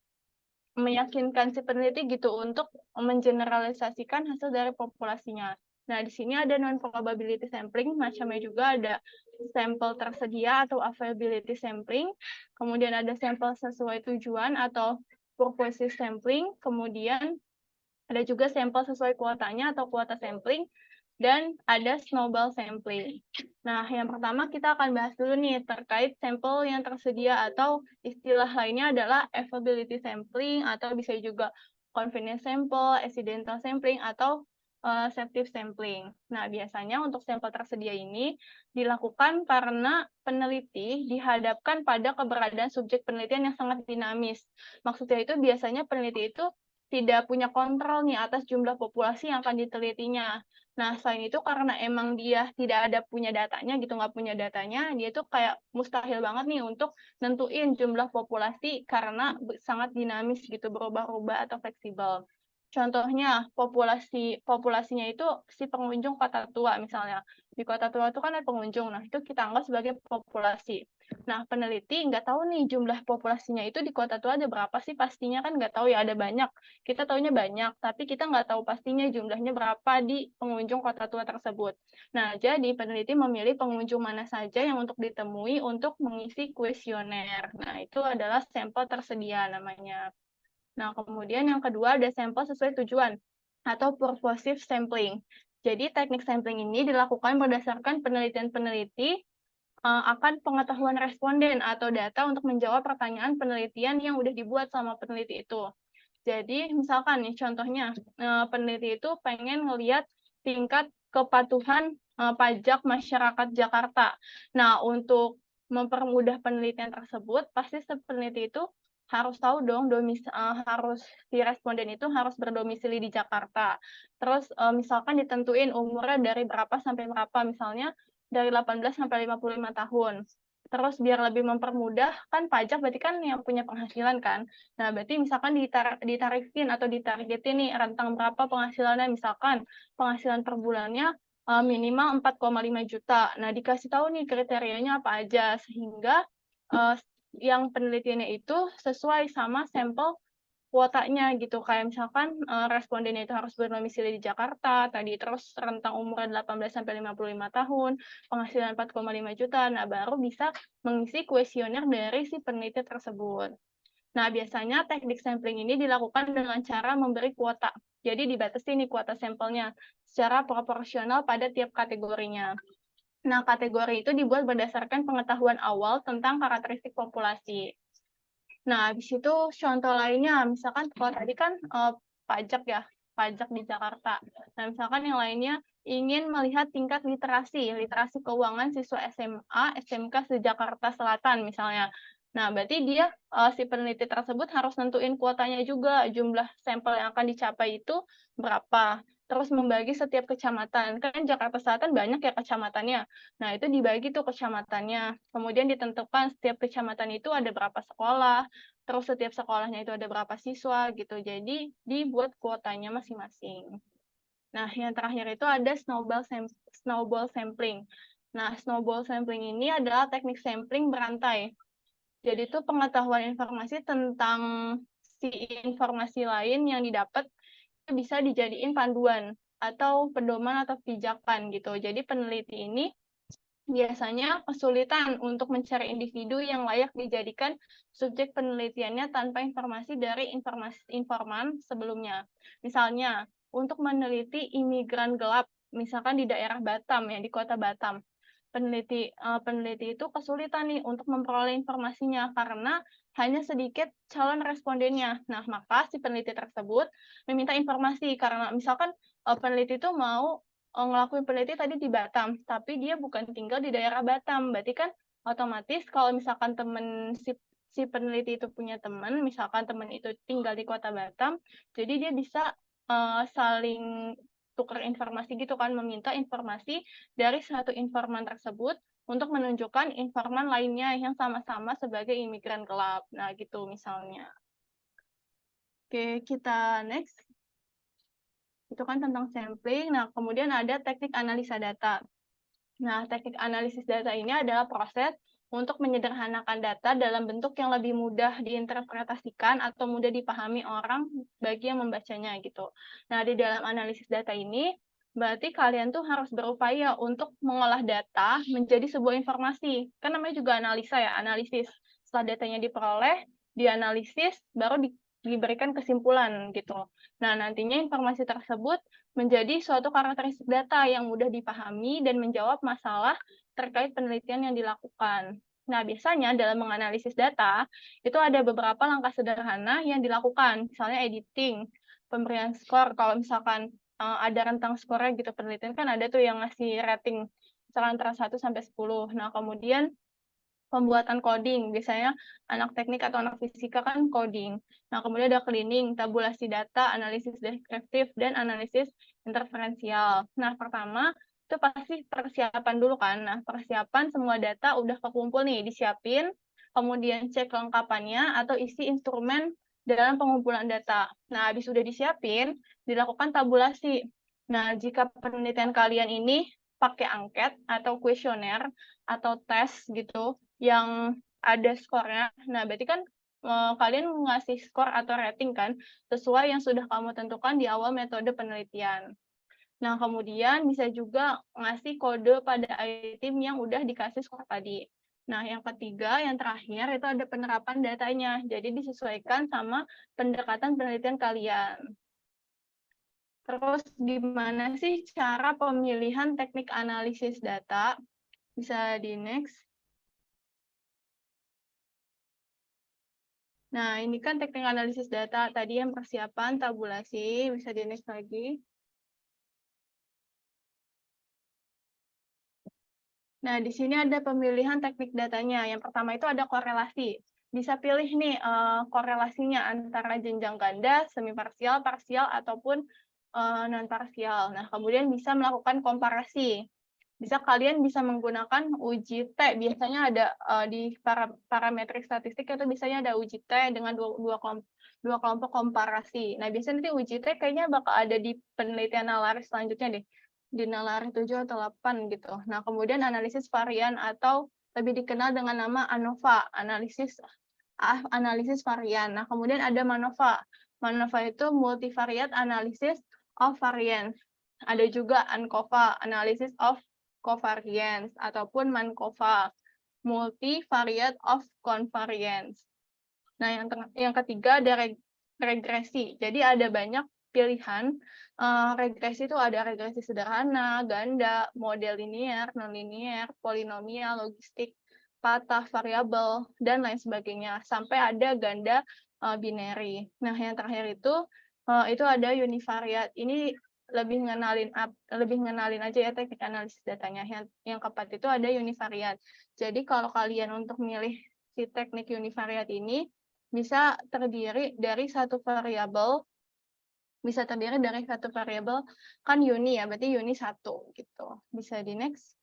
meyakinkan si peneliti gitu untuk mengeneralisasikan hasil dari populasinya. Nah, di sini ada non-probability sampling, macamnya juga ada sampel tersedia atau availability sampling, kemudian ada sampel sesuai tujuan atau purposive sampling, kemudian ada juga sampel sesuai kuotanya atau kuota sampling, dan ada snowball sampling. Nah, yang pertama kita akan bahas dulu nih terkait sampel yang tersedia atau istilah lainnya adalah availability sampling atau bisa juga convenience sample, accidental sampling atau selective sampling. Nah, biasanya untuk sampel tersedia ini dilakukan karena peneliti dihadapkan pada keberadaan subjek penelitian yang sangat dinamis. Maksudnya itu biasanya peneliti itu tidak punya kontrol nih atas jumlah populasi yang akan ditelitinya. Nah, selain itu karena emang dia tidak ada punya datanya gitu, nggak punya datanya, dia tuh kayak mustahil banget nih untuk nentuin jumlah populasi karena sangat dinamis gitu, berubah-ubah atau fleksibel. Contohnya populasinya itu si pengunjung kota tua misalnya. Di kota tua itu kan ada pengunjung, nah itu kita anggap sebagai populasi. Nah, peneliti nggak tahu nih jumlah populasinya itu di kota tua ada berapa sih pastinya kan nggak tahu ya, ada banyak. Kita taunya banyak, tapi kita nggak tahu pastinya jumlahnya berapa di pengunjung kota tua tersebut. Nah, jadi peneliti memilih pengunjung mana saja yang untuk ditemui untuk mengisi kuesioner. Nah, itu adalah sampel tersedia namanya. Nah, kemudian yang kedua ada sampel sesuai tujuan atau purposive sampling. Jadi teknik sampling ini dilakukan berdasarkan penelitian peneliti akan pengetahuan responden atau data untuk menjawab pertanyaan penelitian yang udah dibuat sama peneliti itu. Jadi misalkan nih contohnya peneliti itu pengen ngelihat tingkat kepatuhan pajak masyarakat Jakarta. Nah, untuk mempermudah penelitian tersebut, pasti si peneliti itu harus tahu dong harus si responden itu harus berdomisili di Jakarta. Terus misalkan ditentuin umurnya dari berapa sampai berapa, misalnya dari 18 sampai 55 tahun. Terus biar lebih mempermudah, kan pajak berarti kan yang punya penghasilan kan. Nah, berarti misalkan ditarifin atau ditargetin nih rentang berapa penghasilannya, misalkan penghasilan per bulannya minimal 4,5 juta. Nah, dikasih tahu nih kriterianya apa aja, sehingga yang penelitiannya itu sesuai sama sampel kuotanya gitu. Kayak misalkan respondennya itu harus berdomisili di Jakarta, tadi terus rentang umurnya 18 sampai 55 tahun, penghasilan 4,5 juta. Nah, baru bisa mengisi kuesioner dari si peneliti tersebut. Nah, biasanya teknik sampling ini dilakukan dengan cara memberi kuota. Jadi dibatasi nih kuota sampelnya secara proporsional pada tiap kategorinya. Nah, kategori itu dibuat berdasarkan pengetahuan awal tentang karakteristik populasi. Nah, habis itu contoh lainnya, misalkan kalau tadi kan pajak ya, pajak di Jakarta. Nah, misalkan yang lainnya ingin melihat tingkat literasi keuangan siswa SMA, SMK se-Jakarta Selatan misalnya. Nah, berarti dia si peneliti tersebut harus nentuin kuotanya juga, jumlah sampel yang akan dicapai itu berapa. Terus membagi setiap kecamatan. Kan Jakarta Selatan banyak ya kecamatannya. Nah, itu dibagi tuh kecamatannya. Kemudian ditentukan setiap kecamatan itu ada berapa sekolah, terus setiap sekolahnya itu ada berapa siswa gitu. Jadi dibuat kuotanya masing-masing. Nah, yang terakhir itu ada snowball sampling. Nah, snowball sampling ini adalah teknik sampling berantai. Jadi itu pengetahuan informasi tentang si informasi lain yang didapat bisa dijadiin panduan atau pedoman atau pijakan gitu. Jadi peneliti ini biasanya kesulitan untuk mencari individu yang layak dijadikan subjek penelitiannya tanpa informasi dari informan sebelumnya. Misalnya, untuk meneliti imigran gelap, misalkan di daerah Batam ya, di kota Batam. Peneliti itu kesulitan nih untuk memperoleh informasinya karena hanya sedikit calon respondennya. Nah, maka si peneliti tersebut meminta informasi karena misalkan peneliti itu mau ngelakuin peneliti tadi di Batam, tapi dia bukan tinggal di daerah Batam. Berarti kan otomatis kalau misalkan si peneliti itu punya teman, misalkan teman itu tinggal di kota Batam, jadi dia bisa saling tukar informasi gitu kan, meminta informasi dari satu informan tersebut untuk menunjukkan informan lainnya yang sama-sama sebagai imigran gelap. Nah, gitu misalnya. Oke, kita next. Itu kan tentang sampling. Nah, kemudian ada teknik analisa data. Nah, teknik analisis data ini adalah proses untuk menyederhanakan data dalam bentuk yang lebih mudah diinterpretasikan atau mudah dipahami orang bagi yang membacanya gitu. Nah, di dalam analisis data ini, berarti kalian tuh harus berupaya untuk mengolah data menjadi sebuah informasi. Kan namanya juga analisa ya, analisis. Setelah datanya diperoleh, dianalisis, baru diberikan kesimpulan gitu. Nah, nantinya informasi tersebut menjadi suatu karakteristik data yang mudah dipahami dan menjawab masalah terkait penelitian yang dilakukan. Nah, biasanya dalam menganalisis data, itu ada beberapa langkah sederhana yang dilakukan, misalnya editing, pemberian skor, kalau misalkan ada rentang skornya gitu, penelitian kan ada tuh yang ngasih rating, misalkan antara 1 sampai 10. Nah, kemudian pembuatan coding, biasanya anak teknik atau anak fisika kan coding. Nah, kemudian ada cleaning, tabulasi data, analisis deskriptif, dan analisis interferensial. Nah, pertama, itu pasti persiapan dulu kan. Nah, persiapan semua data udah kekumpul nih, disiapin, kemudian cek kelengkapannya atau isi instrumen dalam pengumpulan data. Nah, habis sudah disiapin, dilakukan tabulasi. Nah, jika penelitian kalian ini pakai angket atau kuesioner atau tes gitu, yang ada skornya. Nah, berarti kan kalian ngasih skor atau rating kan, sesuai yang sudah kamu tentukan di awal metode penelitian. Nah, kemudian bisa juga ngasih kode pada item yang udah dikasih skor tadi. Nah, yang ketiga, yang terakhir, itu ada penerapan datanya. Jadi disesuaikan sama pendekatan penelitian kalian. Terus, gimana sih cara pemilihan teknik analisis data? Bisa di next. Nah, ini kan teknik analisis data. Tadi yang persiapan, tabulasi. Bisa di next lagi. Nah, di sini ada pemilihan teknik datanya. Yang pertama itu ada korelasi. Bisa pilih nih korelasinya antara jenjang ganda, semi parsial, parsial, ataupun non-parsial. Nah, kemudian bisa melakukan komparasi. Kalian bisa menggunakan uji T. Biasanya ada di parametrik statistik itu biasanya ada uji T dengan dua kelompok komparasi. Nah, biasanya nanti uji T kayaknya bakal ada di penelitian nalar selanjutnya deh. Di nalar 7 atau 8 gitu. Nah, kemudian analisis varian atau lebih dikenal dengan nama ANOVA, analisis varian. Nah, kemudian ada MANOVA. MANOVA itu multivariate analysis of variance. Ada juga ANCOVA, analysis of covariance, ataupun MANCOVA, multivariate of convariance. Nah, yang ketiga ada regresi. Jadi ada banyak pilihan. Regresi itu ada regresi sederhana, ganda, model linier, non-linier, polinomial, logistik, patah, variabel, dan lain sebagainya. Sampai ada ganda binary. Nah, yang terakhir itu ada univariate. Ini lebih ngenalin aja ya teknik analisis datanya. Yang keempat itu ada univariate. Jadi kalau kalian untuk milih si teknik univariat ini bisa terdiri dari satu variabel, kan uni ya, berarti uni 1 gitu. Bisa di next.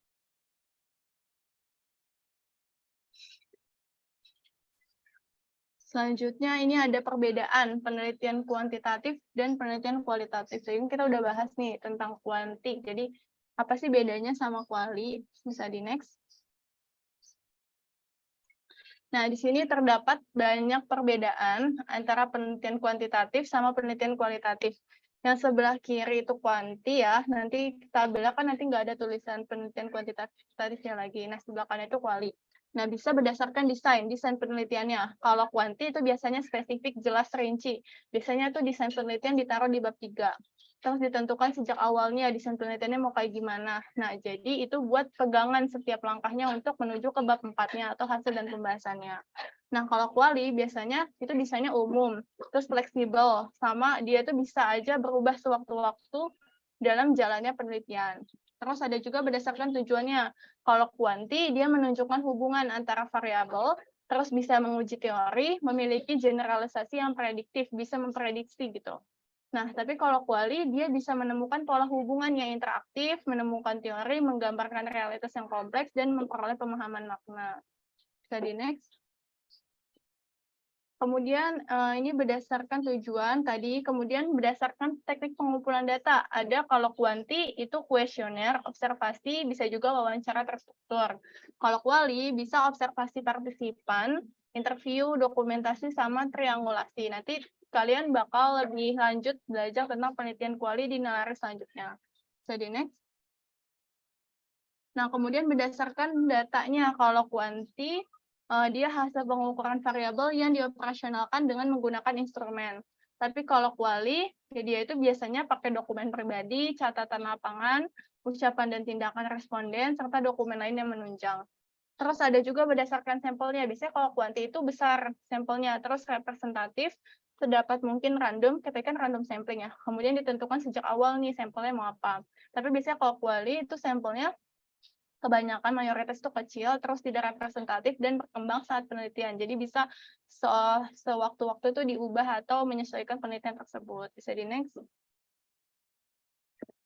Selanjutnya ini ada perbedaan penelitian kuantitatif dan penelitian kualitatif. Jadi kita udah bahas nih tentang kuanti. Jadi apa sih bedanya sama kuali? Bisa di next. Nah, di sini terdapat banyak perbedaan antara penelitian kuantitatif sama penelitian kualitatif. Yang sebelah kiri itu kuanti ya, nanti kita belah kan nanti nggak ada tulisan penelitian kuantitatifnya lagi. Nah, sebelah kanan itu kuali. Nah, bisa berdasarkan desain penelitiannya. Kalau kuanti itu biasanya spesifik, jelas, rinci. Biasanya itu desain penelitian ditaruh di bab 3. Terus ditentukan sejak awalnya desain penelitiannya mau kayak gimana. Nah, jadi itu buat pegangan setiap langkahnya untuk menuju ke bab 4-nya atau hasil dan pembahasannya. Nah, kalau kuali biasanya itu desainnya umum, terus fleksibel, sama dia itu bisa aja berubah sewaktu-waktu dalam jalannya penelitian. Terus ada juga berdasarkan tujuannya. Kalau kuanti, dia menunjukkan hubungan antara variabel, terus bisa menguji teori, memiliki generalisasi yang prediktif, bisa memprediksi gitu. Nah, tapi kalau kuali, dia bisa menemukan pola hubungan yang interaktif, menemukan teori, menggambarkan realitas yang kompleks, dan memperoleh pemahaman makna. Bisa di next. Kemudian ini berdasarkan tujuan tadi, kemudian berdasarkan teknik pengumpulan data. Ada kalau kuanti itu kuesioner, observasi, bisa juga wawancara terstruktur. Kalau kuali bisa observasi partisipan, interview, dokumentasi, sama triangulasi. Nanti kalian bakal lebih lanjut belajar tentang penelitian kuali di nalari selanjutnya. Bisa di next. Nah, kemudian berdasarkan datanya, kalau kuanti, dia hasil pengukuran variabel yang dioperasionalkan dengan menggunakan instrumen. Tapi kalau kuali, ya dia itu biasanya pakai dokumen pribadi, catatan lapangan, ucapan dan tindakan responden, serta dokumen lain yang menunjang. Terus ada juga berdasarkan sampelnya. Biasanya kalau kuanti itu besar sampelnya, terus representatif, sedapat mungkin random, kita kan random sampling ya. Kemudian ditentukan sejak awal nih sampelnya mau apa. Tapi biasanya kalau kuali itu sampelnya kebanyakan mayoritas itu kecil, terus tidak representatif dan berkembang saat penelitian. Jadi bisa sewaktu-waktu itu diubah atau menyesuaikan penelitian tersebut. Bisa di next.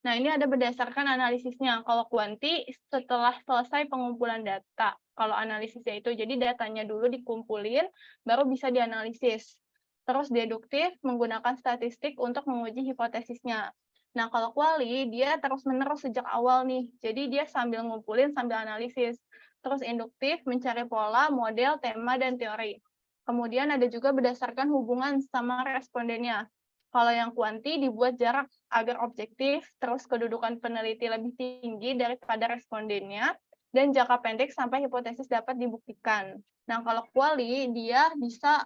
Nah, ini ada berdasarkan analisisnya. Kalau kuanti, setelah selesai pengumpulan data. Kalau analisisnya itu, jadi datanya dulu dikumpulin, baru bisa dianalisis. Terus deduktif, menggunakan statistik untuk menguji hipotesisnya. Nah, kalau kuali, dia terus-menerus sejak awal nih. Jadi dia sambil ngumpulin, sambil analisis. Terus induktif, mencari pola, model, tema, dan teori. Kemudian ada juga berdasarkan hubungan sama respondennya. Kalau yang kuanti dibuat jarak agar objektif, terus kedudukan peneliti lebih tinggi daripada respondennya, dan jangka pendek sampai hipotesis dapat dibuktikan. Nah, kalau kuali, dia bisa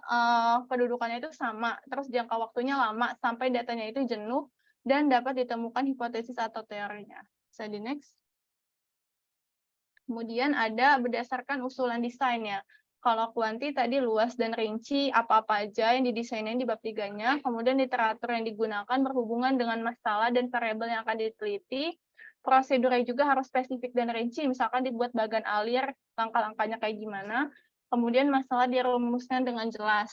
kedudukannya itu sama, terus jangka waktunya lama, sampai datanya itu jenuh, dan dapat ditemukan hipotesis atau teorinya. Bisa di next. Kemudian ada berdasarkan usulan desainnya. Kalau kuanti tadi luas dan rinci, apa-apa aja yang didesainin di bab 3-nya, kemudian literatur yang digunakan berhubungan dengan masalah dan variabel yang akan diteliti, prosedurnya juga harus spesifik dan rinci, misalkan dibuat bagan alir, langkah-langkahnya kayak gimana, kemudian masalah dirumuskan dengan jelas.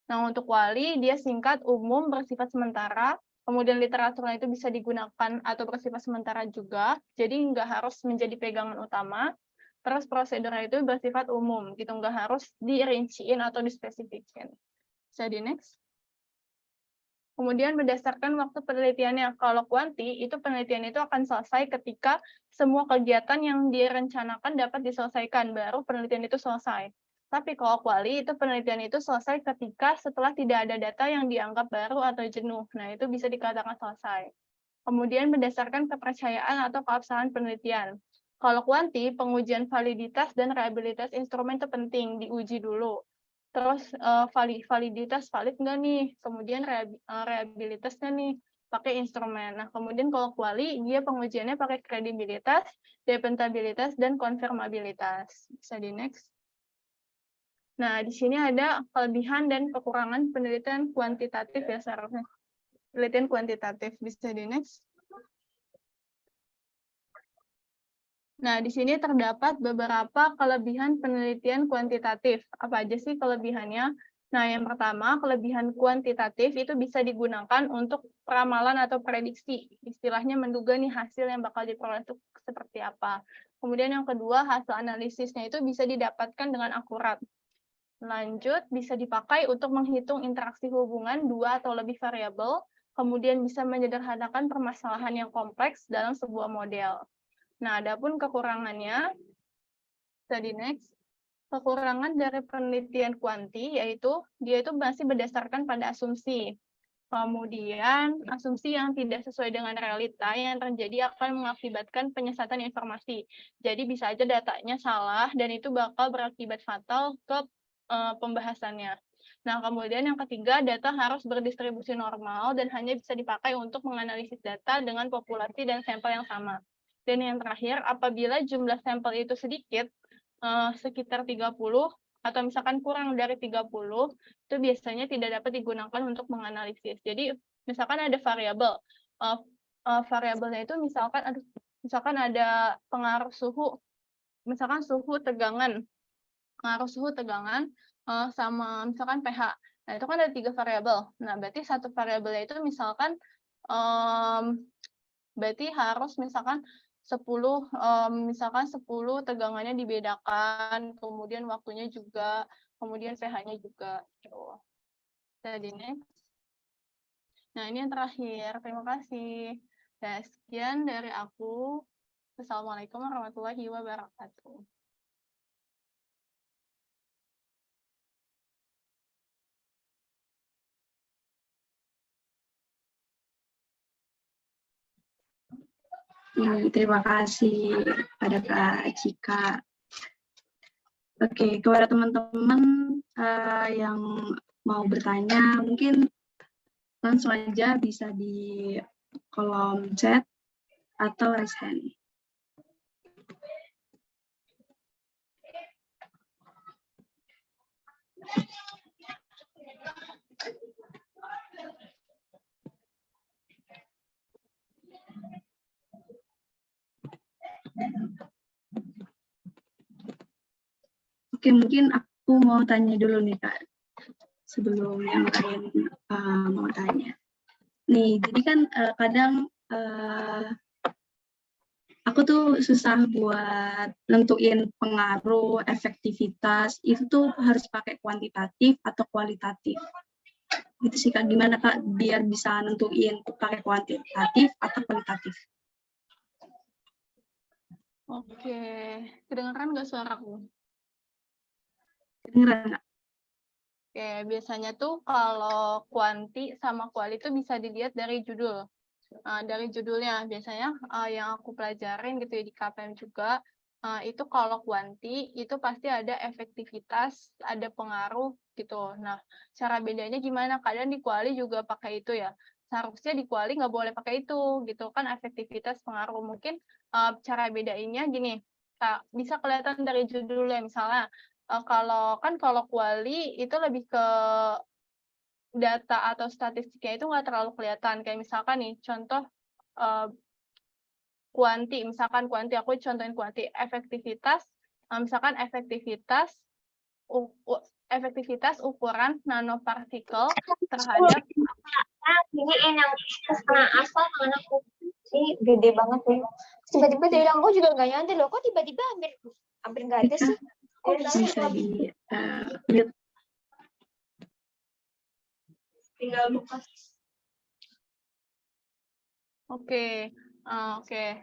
Nah, untuk kuali, dia singkat, umum, bersifat sementara, kemudian literaturnya itu bisa digunakan atau bersifat sementara juga, jadi nggak harus menjadi pegangan utama. Terus prosedurnya itu bersifat umum, gitu, nggak harus dirinciin atau dispesifikin. Bisa di next. Kemudian berdasarkan waktu penelitiannya, kalau kuanti, itu penelitian itu akan selesai ketika semua kegiatan yang direncanakan dapat diselesaikan, baru penelitian itu selesai. Tapi kalau kuali, itu penelitian itu selesai ketika setelah tidak ada data yang dianggap baru atau jenuh. Nah, itu bisa dikatakan selesai. Kemudian berdasarkan kepercayaan atau keabsahan penelitian. Kalau kuanti, pengujian validitas dan reliabilitas instrumen itu penting, diuji dulu. Terus validitas valid nggak nih? Kemudian reliabilitasnya nih, pakai instrumen. Nah, kemudian kalau kuali, dia pengujiannya pakai kredibilitas, dependabilitas, dan konfirmabilitas. Bisa di next. Nah, di sini ada kelebihan dan kekurangan penelitian kuantitatif ya seharusnya. Penelitian kuantitatif. Bisa di next. Nah, di sini terdapat beberapa kelebihan penelitian kuantitatif. Apa aja sih kelebihannya? Nah, yang pertama, kelebihan kuantitatif itu bisa digunakan untuk peramalan atau prediksi. Istilahnya menduga nih hasil yang bakal diperoleh itu seperti apa. Kemudian yang kedua, hasil analisisnya itu bisa didapatkan dengan akurat. Lanjut, bisa dipakai untuk menghitung interaksi hubungan dua atau lebih variabel, kemudian bisa menyederhanakan permasalahan yang kompleks dalam sebuah model. Nah, adapun kekurangannya, tadi next, kekurangan dari penelitian kuanti yaitu dia itu masih berdasarkan pada asumsi. Kemudian, asumsi yang tidak sesuai dengan realita yang terjadi akan mengakibatkan penyesatan informasi. Jadi bisa aja datanya salah dan itu bakal berakibat fatal ke pembahasannya. Nah, kemudian yang ketiga, data harus berdistribusi normal dan hanya bisa dipakai untuk menganalisis data dengan populasi dan sampel yang sama. Dan yang terakhir, apabila jumlah sampel itu sedikit, sekitar 30, atau misalkan kurang dari 30, itu biasanya tidak dapat digunakan untuk menganalisis. Jadi, misalkan ada variabel, variabelnya itu misalkan ada pengaruh suhu, misalkan suhu tegangan, pengaruh suhu tegangan sama misalkan pH. Nah, itu kan ada 3 variabel. Nah, berarti satu variabelnya itu misalkan berarti harus misalkan 10 tegangannya dibedakan, kemudian waktunya juga, kemudian pH-nya juga. Gitu. Jadi next. Nah, ini yang terakhir. Terima kasih. Dan sekian dari aku. Wassalamualaikum warahmatullahi wabarakatuh. Terima kasih pada Kak Cika. Oke, kepada teman-teman yang mau bertanya, mungkin langsung aja bisa di kolom chat atau raise hand. Oke, mungkin aku mau tanya dulu nih Kak, sebelum yang lain mau tanya. Nih, jadi kan kadang aku tuh susah buat nentuin pengaruh, efektivitas, itu tuh harus pakai kuantitatif atau kualitatif. Gitu sih Kak, gimana Kak biar bisa nentuin pakai kuantitatif atau kualitatif? Oke, kedengaran nggak suaraku? Kedengeran nggak? Oke, biasanya tuh kalau kuanti sama kuali itu bisa dilihat dari judul. Dari judulnya, biasanya yang aku pelajarin gitu ya di KPM juga, itu kalau kuanti itu pasti ada efektivitas, ada pengaruh gitu. Nah, cara bedanya gimana? Kadang di kuali juga pakai itu ya. Seharusnya di kuali nggak boleh pakai itu gitu kan, efektivitas pengaruh. Mungkin cara bedainnya gini, bisa kelihatan dari judulnya misalnya. Kalau kuali itu lebih ke data atau statistiknya itu nggak terlalu kelihatan. Kayak misalkan nih, contoh kuanti, misalkan kuanti, aku contohin kuanti, efektivitas, misalkan efektivitas ukuran nanopartikel terhadap ini yang kena aspal tangan aku ini gede banget nih. Tiba-tiba dia bilang, gue juga nggak nyadar loh, kok tiba-tiba hampir nggak ada sih. Bisa di mute. Tinggal buka. Oke,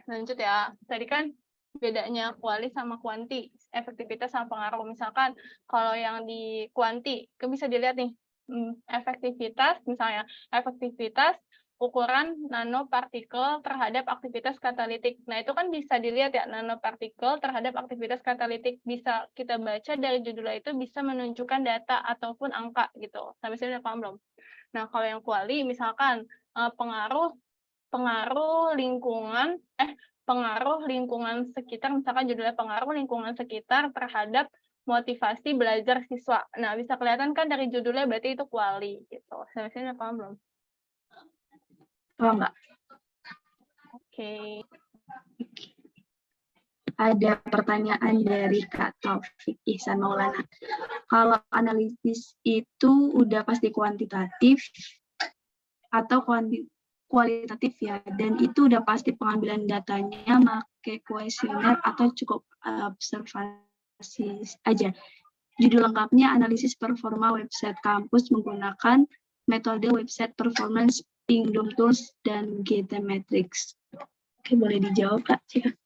lanjut ya. Tadi kan bedanya kuali sama kuanti, efektivitas sama pengaruh. Misalkan kalau yang di kuanti, bisa dilihat nih, efektivitas, misalnya efektivitas ukuran nanopartikel terhadap aktivitas katalitik. Nah, itu kan bisa dilihat ya, nanopartikel terhadap aktivitas katalitik. Bisa kita baca dari judulnya itu bisa menunjukkan data ataupun angka gitu. Sampai sini udah paham belum? Nah, kalau yang kuali, misalkan pengaruh lingkungan sekitar, misalkan judulnya pengaruh lingkungan sekitar terhadap motivasi belajar siswa. Nah, bisa kelihatan kan dari judulnya berarti itu kuali gitu. Sampai sini udah paham belum? Oh enggak. Oke. Ada pertanyaan dari Kak Taufik Ihsan Maulana. Kalau analisis itu udah pasti kuantitatif atau kualitatif ya, dan itu udah pasti pengambilan datanya pakai kuesioner atau cukup observasi aja. Judul lengkapnya analisis performa website kampus menggunakan metode website performance, Pingdom Tools, dan GTmetrix. Oke, boleh dijawab Kak Cika.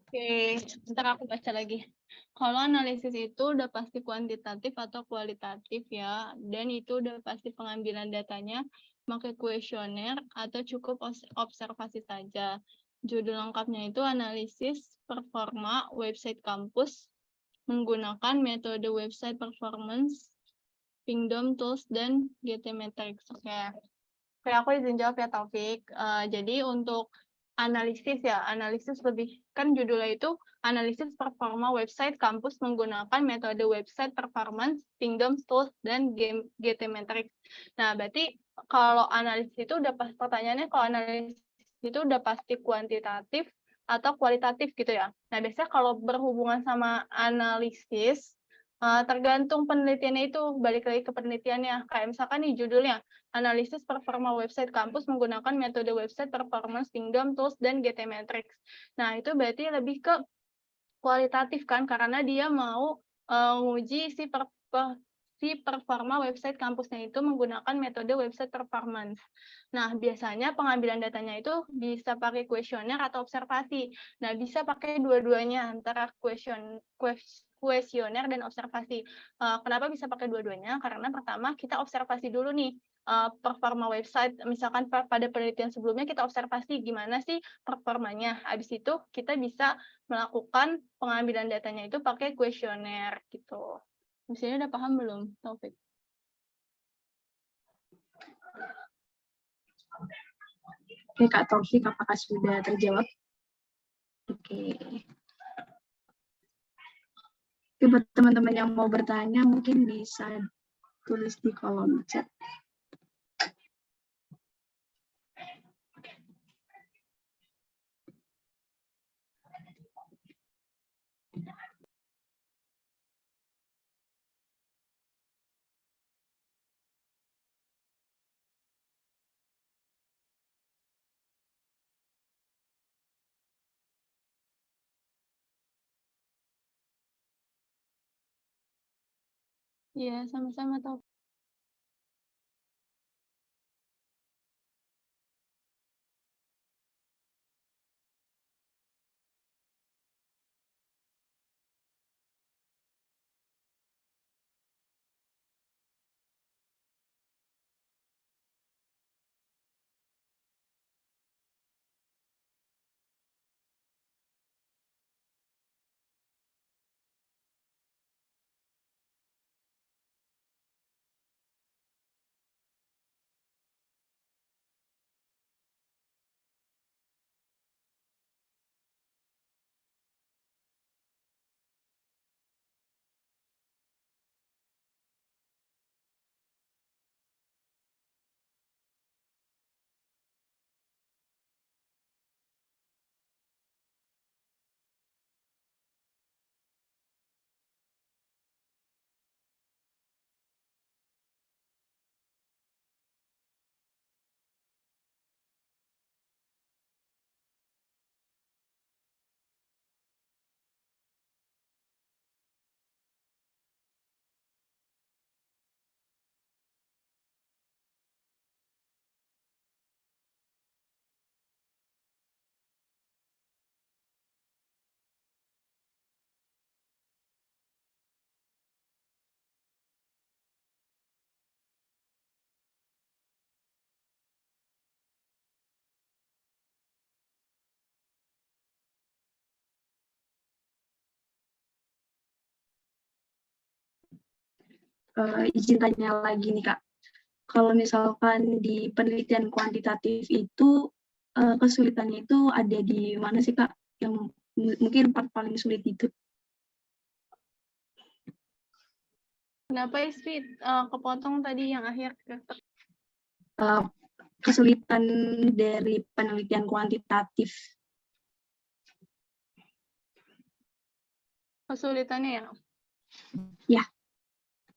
Oke, sebentar aku baca lagi. Kalau analisis itu udah pasti kuantitatif atau kualitatif ya, dan itu udah pasti pengambilan datanya pakai kuesioner atau cukup observasi saja. Judul lengkapnya itu analisis performa website kampus menggunakan metode website performance, Pingdom Tools, dan GTmetrix. Oke, aku izin jawab ya Taufik. Jadi untuk analisis ya, analisis lebih, kan judulnya itu analisis performa website kampus menggunakan metode website performance, Pingdom Tools, dan GTmetrix. Nah, berarti kalau analisis itu udah pas, pertanyaannya kalau analisis itu udah pasti kuantitatif atau kualitatif gitu ya. Nah, biasanya kalau berhubungan sama analisis, tergantung penelitiannya itu, balik lagi ke penelitiannya. Kayak misalkan nih judulnya, analisis performa website kampus menggunakan metode website performance, Pingdom Tools, dan GTmetrix. Nah, itu berarti lebih ke kualitatif kan, karena dia mau nguji si performa website kampusnya itu menggunakan metode website performance. Nah, biasanya pengambilan datanya itu bisa pakai kuesioner atau observasi. Nah, bisa pakai dua-duanya, antara kuesioner dan observasi. Kenapa bisa pakai dua-duanya? Karena pertama, kita observasi dulu nih, performa website, misalkan pada penelitian sebelumnya kita observasi gimana sih performanya. Habis itu kita bisa melakukan pengambilan datanya itu pakai kuesioner gitu. Di sini udah paham belum, Taufik? Oke, Kak Taufik, apakah sudah terjawab? Oke. Oke, buat teman-teman yang mau bertanya, mungkin bisa tulis di kolom chat. Iya, sama-sama, Taufik. Izin tanya lagi nih Kak, kalau misalkan di penelitian kuantitatif itu kesulitannya itu ada di mana sih Kak? Yang mungkin part paling sulit itu? Kenapa Isfi kepotong tadi yang akhir? Kesulitan dari penelitian kuantitatif. Kesulitannya ya? Ya.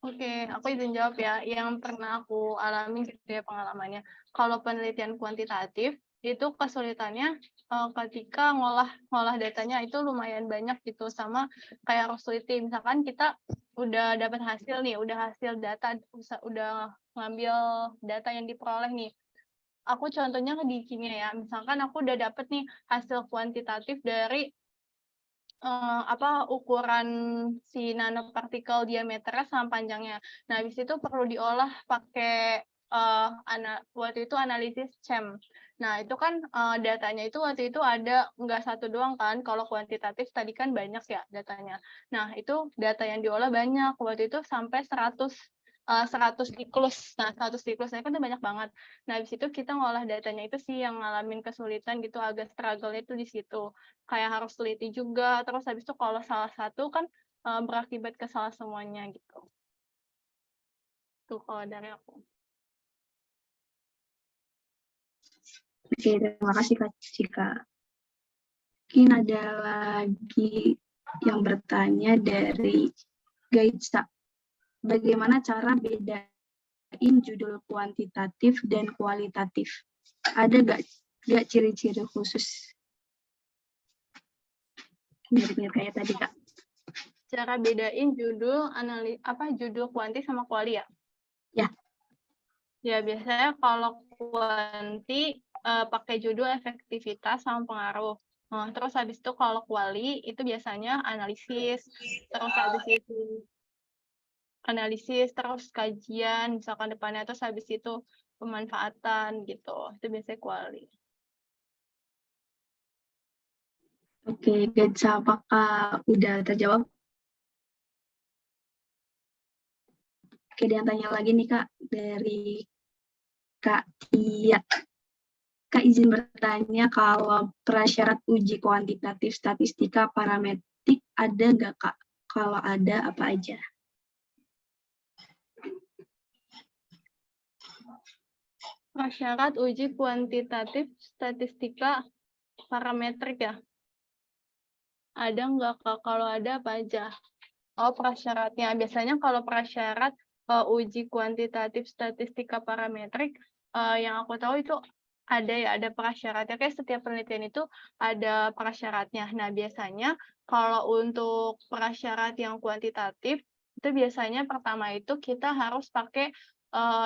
Oke, aku izin jawab ya. Yang pernah aku alami gitu ya pengalamannya. Kalau penelitian kuantitatif, itu kesulitannya ketika ngolah datanya itu lumayan banyak gitu. Sama kayak harus teliti. Misalkan kita udah dapat hasil nih, udah hasil data, udah ngambil data yang diperoleh nih. Aku contohnya di kimia ya. Misalkan aku udah dapet nih hasil kuantitatif dari ukuran si nanopartikel diameternya sama panjangnya. Nah, habis itu perlu diolah pakai waktu itu analisis CHEM. Nah, itu kan datanya itu waktu itu ada nggak satu doang kan, kalau kuantitatif tadi kan banyak ya datanya. Nah, itu data yang diolah banyak, waktu itu sampai 100 siklus. Nah, 100 siklusnya kan banyak banget. Nah, habis itu kita ngolah datanya itu sih yang ngalamin kesulitan gitu, agak struggle itu di situ. Kayak harus teliti juga, terus habis itu kalau salah satu kan berakibat ke salah semuanya gitu. Tuh kalau dari aku. Oke, terima kasih Kak Cika. Mungkin ada lagi yang bertanya dari Gaitsa. Bagaimana cara bedain judul kuantitatif dan kualitatif? Ada nggak ciri-ciri khusus? Mirip-mirip kayak tadi, Kak. Cara bedain judul judul kuanti sama kuali ya? Ya. Ya, biasanya kalau kuanti pakai judul efektivitas sama pengaruh. Terus habis itu kalau kuali itu biasanya analisis, terus habis itu analisis, terus kajian, misalkan depannya, terus habis itu pemanfaatan gitu. Itu biasanya kuali. Oke, Gaitsa, apakah udah terjawab? Oke, dia tanya lagi nih Kak, dari Kak Tia. Kak izin bertanya, kalau prasyarat uji kuantitatif statistika parametrik ada nggak Kak? Kalau ada, apa aja? Prasyarat uji kuantitatif statistika parametrik ya? Ada nggak Kak? Kalau ada apa aja? Oh, prasyaratnya. Biasanya kalau prasyarat uji kuantitatif statistika parametrik, yang aku tahu itu ada prasyaratnya. Kayak setiap penelitian itu ada prasyaratnya. Nah, biasanya kalau untuk prasyarat yang kuantitatif, itu biasanya pertama itu kita harus pakai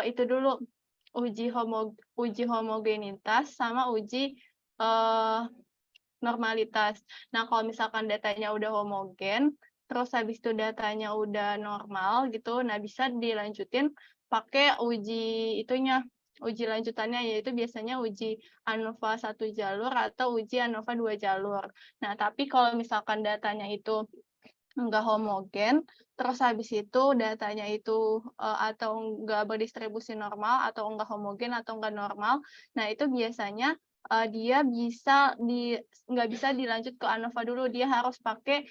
itu dulu, uji homogenitas sama uji normalitas. Nah, kalau misalkan datanya udah homogen, terus habis itu datanya udah normal gitu, nah bisa dilanjutin pakai uji lanjutannya, yaitu biasanya uji ANOVA 1 jalur atau uji ANOVA 2 jalur. Nah, tapi kalau misalkan datanya itu nggak homogen, terus habis itu datanya itu atau nggak berdistribusi normal, atau nggak homogen, atau nggak normal, nah itu biasanya dia nggak bisa dilanjut ke ANOVA dulu, dia harus pakai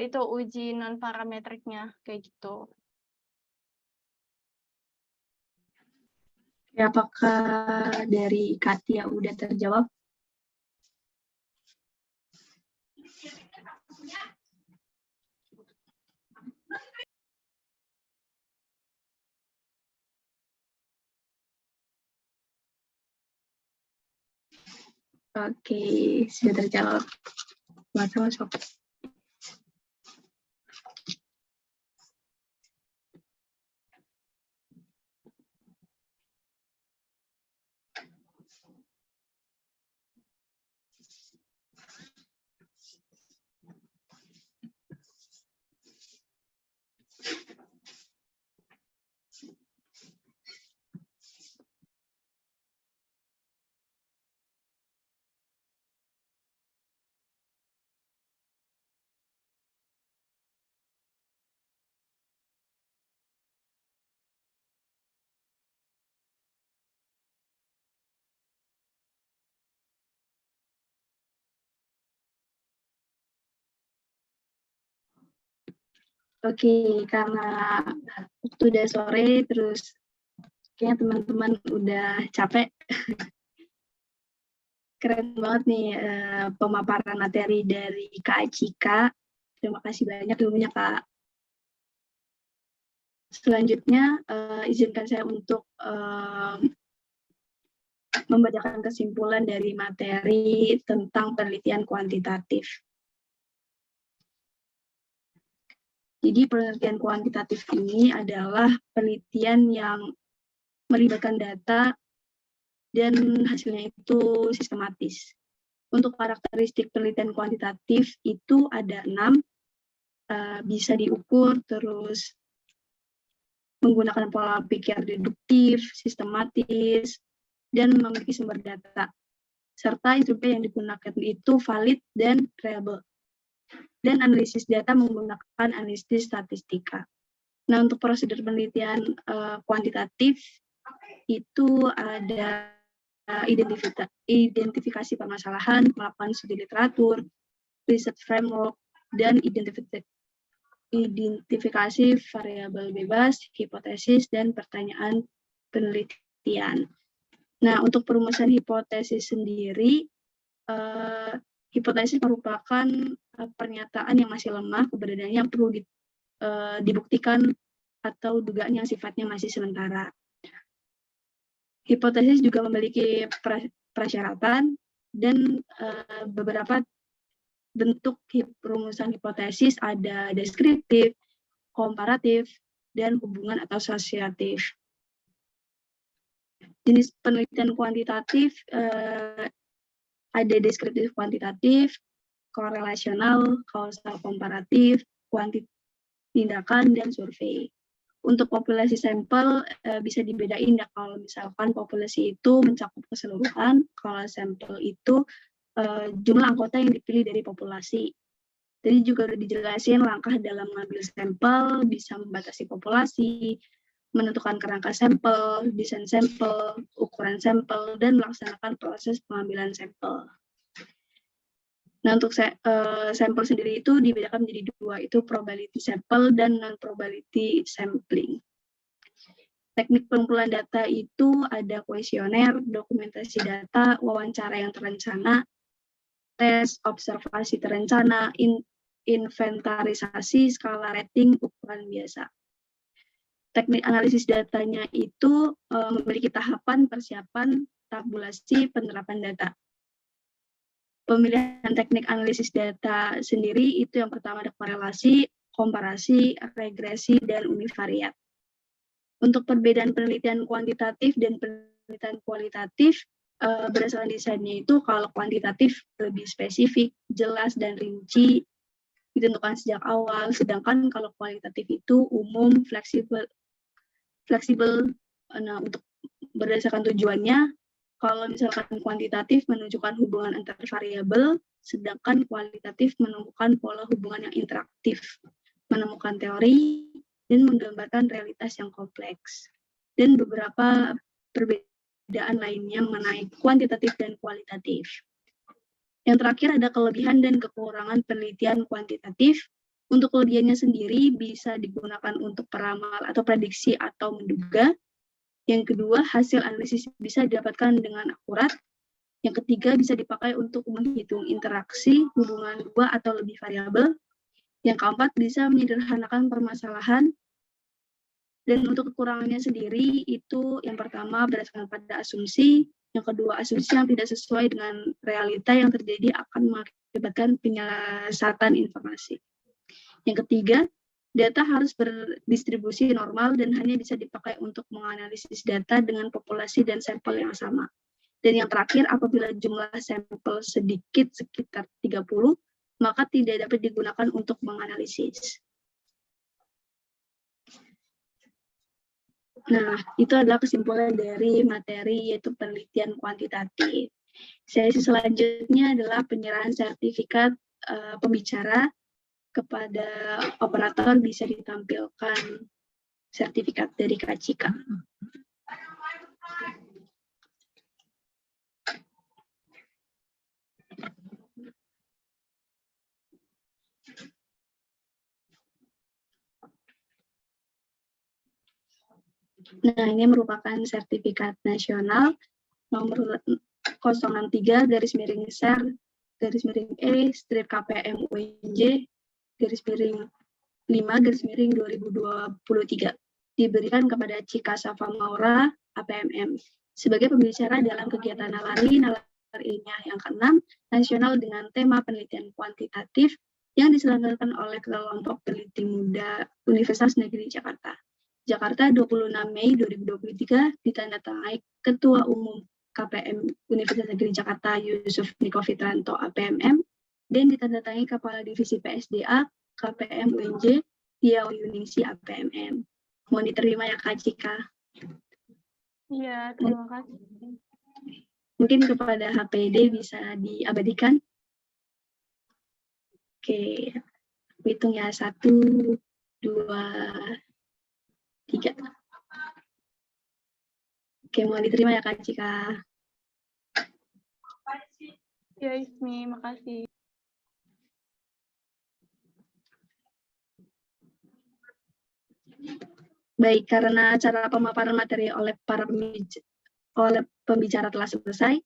itu uji non parametriknya kayak gitu. Ya, apakah dari Katia udah terjawab? Oke, sudah terjawab. Masuk. Oke, karena waktu udah sore, terus kayaknya teman-teman udah capek. Keren banget nih pemaparan materi dari Kak Cika. Terima kasih banyak ilmunya, Kak. Selanjutnya, izinkan saya untuk membacakan kesimpulan dari materi tentang penelitian kuantitatif. Jadi penelitian kuantitatif ini adalah penelitian yang melibatkan data dan hasilnya itu sistematis. Untuk karakteristik penelitian kuantitatif itu ada 6, bisa diukur, terus menggunakan pola pikir deduktif, sistematis, dan memiliki sumber data. Serta instrumen yang digunakan itu valid dan reliable. Dan analisis data menggunakan analisis statistika. Nah, untuk prosedur penelitian kuantitatif itu ada identifikasi permasalahan, melakukan studi literatur, riset framework, dan identifikasi variabel bebas, hipotesis, dan pertanyaan penelitian. Nah, untuk perumusan hipotesis sendiri, hipotesis merupakan pernyataan yang masih lemah, keberadaannya yang perlu dibuktikan atau dugaan yang sifatnya masih sementara. Hipotesis juga memiliki persyaratan dan beberapa bentuk perumusan hipotesis ada deskriptif, komparatif, dan hubungan atau asosiatif. Jenis penelitian kuantitatif ada deskriptif kuantitatif, korelasional, kausal komparatif, tindakan, dan survei. Untuk populasi sampel bisa dibedain ya, kalau misalkan populasi itu mencakup keseluruhan, kalau sampel itu jumlah anggota yang dipilih dari populasi. Jadi juga udah dijelasin langkah dalam mengambil sampel, bisa membatasi populasi, menentukan kerangka sampel, desain sampel, ukuran sampel, dan melaksanakan proses pengambilan sampel. Nah, untuk sampel sendiri itu dibedakan menjadi 2, itu probability sample dan non-probability sampling. Teknik pengumpulan data itu ada kuesioner, dokumentasi data, wawancara yang terencana, tes, observasi terencana, inventarisasi, skala rating, ukuran biasa. Teknik analisis datanya itu memiliki tahapan persiapan, tabulasi, penerapan data. Pemilihan teknik analisis data sendiri itu yang pertama ada korelasi, komparasi, regresi, dan univariat. Untuk perbedaan penelitian kuantitatif dan penelitian kualitatif, berdasarkan desainnya itu kalau kuantitatif lebih spesifik, jelas, dan rinci, ditentukan sejak awal, sedangkan kalau kualitatif itu umum, fleksibel. Nah, untuk berdasarkan tujuannya, kalau misalkan kuantitatif menunjukkan hubungan antar variabel, sedangkan kualitatif menemukan pola hubungan yang interaktif, menemukan teori, dan menggambarkan realitas yang kompleks. Dan beberapa perbedaan lainnya mengenai kuantitatif dan kualitatif. Yang terakhir ada kelebihan dan kekurangan penelitian kuantitatif. Untuk kelebihannya sendiri bisa digunakan untuk peramal atau prediksi atau menduga. Yang kedua, hasil analisis bisa didapatkan dengan akurat. Yang ketiga, bisa dipakai untuk menghitung interaksi, hubungan 2 atau lebih variabel. Yang keempat, bisa menyederhanakan permasalahan. Dan untuk kekurangannya sendiri, itu yang pertama berdasarkan pada asumsi. Yang kedua, asumsi yang tidak sesuai dengan realita yang terjadi akan mengakibatkan penyesatan informasi. Yang ketiga, data harus berdistribusi normal dan hanya bisa dipakai untuk menganalisis data dengan populasi dan sampel yang sama. Dan yang terakhir, apabila jumlah sampel sedikit sekitar 30, maka tidak dapat digunakan untuk menganalisis. Nah, itu adalah kesimpulan dari materi yaitu penelitian kuantitatif. Sesi selanjutnya adalah penyerahan sertifikat pembicara. Kepada operator bisa ditampilkan sertifikat dari Kak Cika. Nah, ini merupakan sertifikat nasional nomor 063/SER/E/KPM UNJ 5/2023 diberikan kepada Cika Safa Maura, APMM, sebagai pembicara dalam kegiatan nalar ilmiah yang ke-6 nasional dengan tema penelitian kuantitatif yang diselenggarakan oleh kelompok peneliti muda Universitas Negeri Jakarta. Jakarta 26 Mei 2023 ditandatangani Ketua Umum KPM Universitas Negeri Jakarta Yusuf Niko Fitranto, APMM, dan ditandatangani Kepala Divisi PSDA KPM UNJ Diau Yuningsi, APMM. Mohon diterima ya Kak Cika. Iya, terima kasih. Mungkin kepada HPD bisa diabadikan. Oke, hitung ya 1, 2, 3. Oke, mohon diterima ya Kak Cika. Ya, Ismi, makasih. Baik, karena cara pemaparan materi oleh pembicara telah selesai,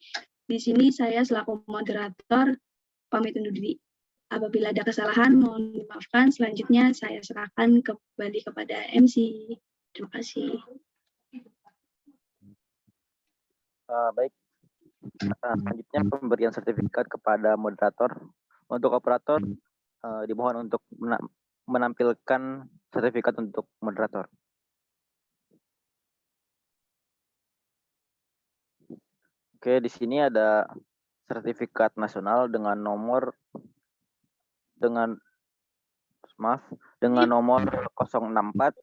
di sini saya selaku moderator pamit undur diri. Apabila ada kesalahan, mohon dimaafkan. Selanjutnya saya serahkan kembali kepada MC. Terima kasih. Baik. Selanjutnya pemberian sertifikat kepada moderator. Untuk operator, dimohon untuk menampilkan sertifikat untuk moderator. Oke, di sini ada sertifikat nasional dengan nomor dengan nomor 064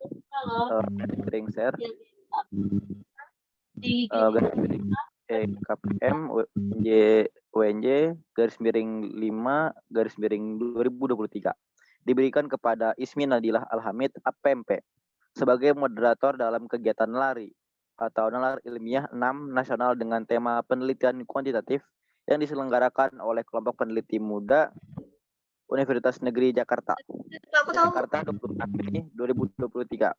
share KPM UNJ /5/2023 diberikan kepada Ismi Nadilah Alhamid, APMP, sebagai moderator dalam kegiatan lari atau nalar ilmiah 6 nasional dengan tema penelitian kuantitatif yang diselenggarakan oleh kelompok peneliti muda Universitas Negeri Jakarta. Aku tahu. Jakarta 26 Mei 2023.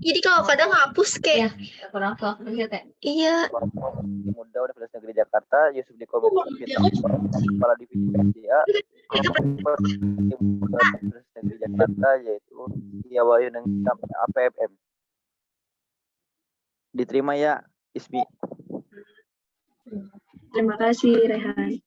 Jadi kalau kadang hapus kayak. Iya. Muda Universitas Negeri Jakarta, Yusuf Niko Kepala Divisi PSDA, Universitas Negeri Jakarta, yaitu Diawayu dan APMM. Diterima ya, Ismi. Terima kasih, Rehan.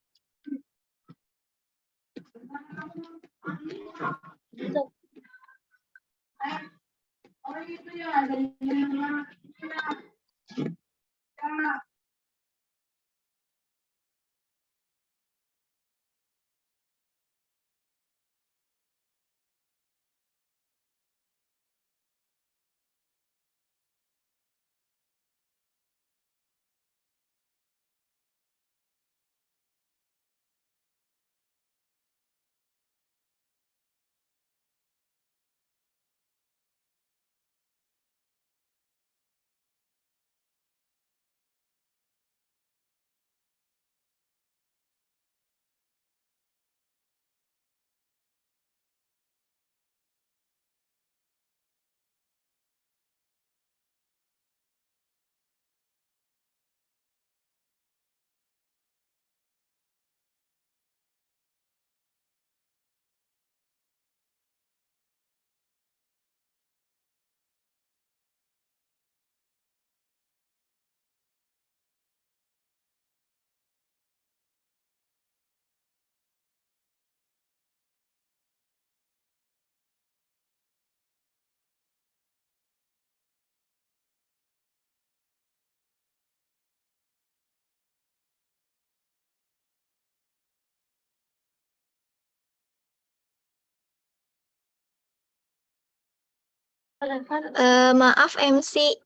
Maaf MC,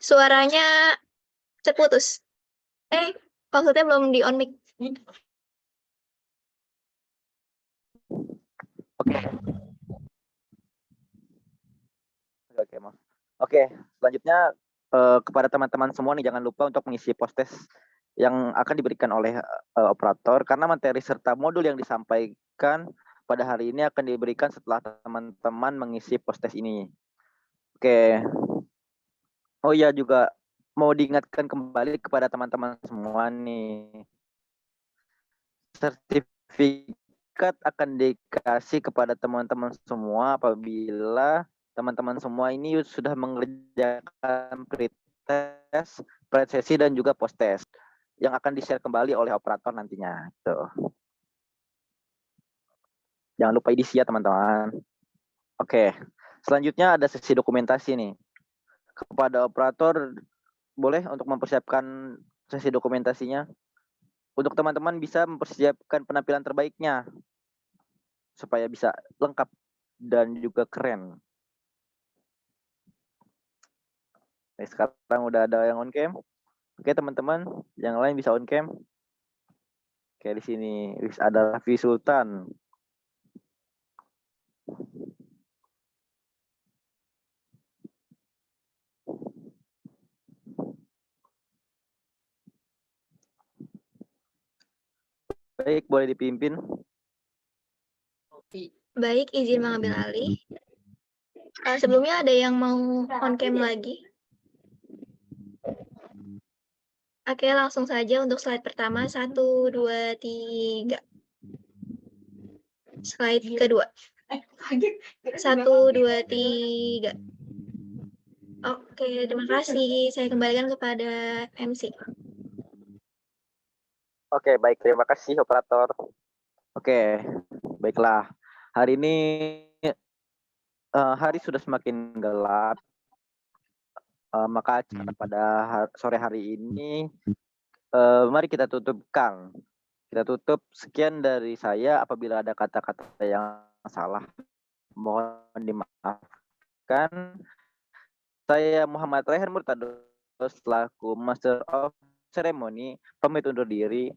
suaranya terputus. Maksudnya belum di on mic. Oke, maaf. Oke, selanjutnya kepada teman-teman semua nih, jangan lupa untuk mengisi post-test yang akan diberikan oleh operator, karena materi serta modul yang disampaikan pada hari ini akan diberikan setelah teman-teman mengisi post-test ini. Oke. Oh iya, juga mau diingatkan kembali kepada teman-teman semua nih, sertifikat sertifikat akan dikasih kepada teman-teman semua apabila teman-teman semua ini sudah mengerjakan pretest, pre-sesi dan juga post-test yang akan di-share kembali oleh operator nantinya. Tuh. Jangan lupa edisi ya teman-teman. Oke, selanjutnya ada sesi dokumentasi nih. Kepada operator boleh untuk mempersiapkan sesi dokumentasinya. Untuk teman-teman bisa mempersiapkan penampilan terbaiknya supaya bisa lengkap dan juga keren. Nah, sekarang udah ada yang on cam. Oke teman-teman, yang lain bisa on cam. Oke, di sini ada Raffi Sultan. Baik, boleh dipimpin. Baik, izin mengambil alih. Sebelumnya ada yang mau on cam lagi? Oke, langsung saja untuk slide pertama. 1, 2, 3. Slide kedua. 1, 2, 3. Oke, terima kasih. Saya kembalikan kepada MC. Oke, baik. Terima kasih, operator. Oke, baiklah. Hari ini hari sudah semakin gelap. Maka pada sore hari ini, mari kita tutup, Kang. Kita tutup. Sekian dari saya. Apabila ada kata-kata yang salah, mohon dimaafkan. Saya Muhammad Rehan Murtado selaku Master of Ceremony pamit undur diri.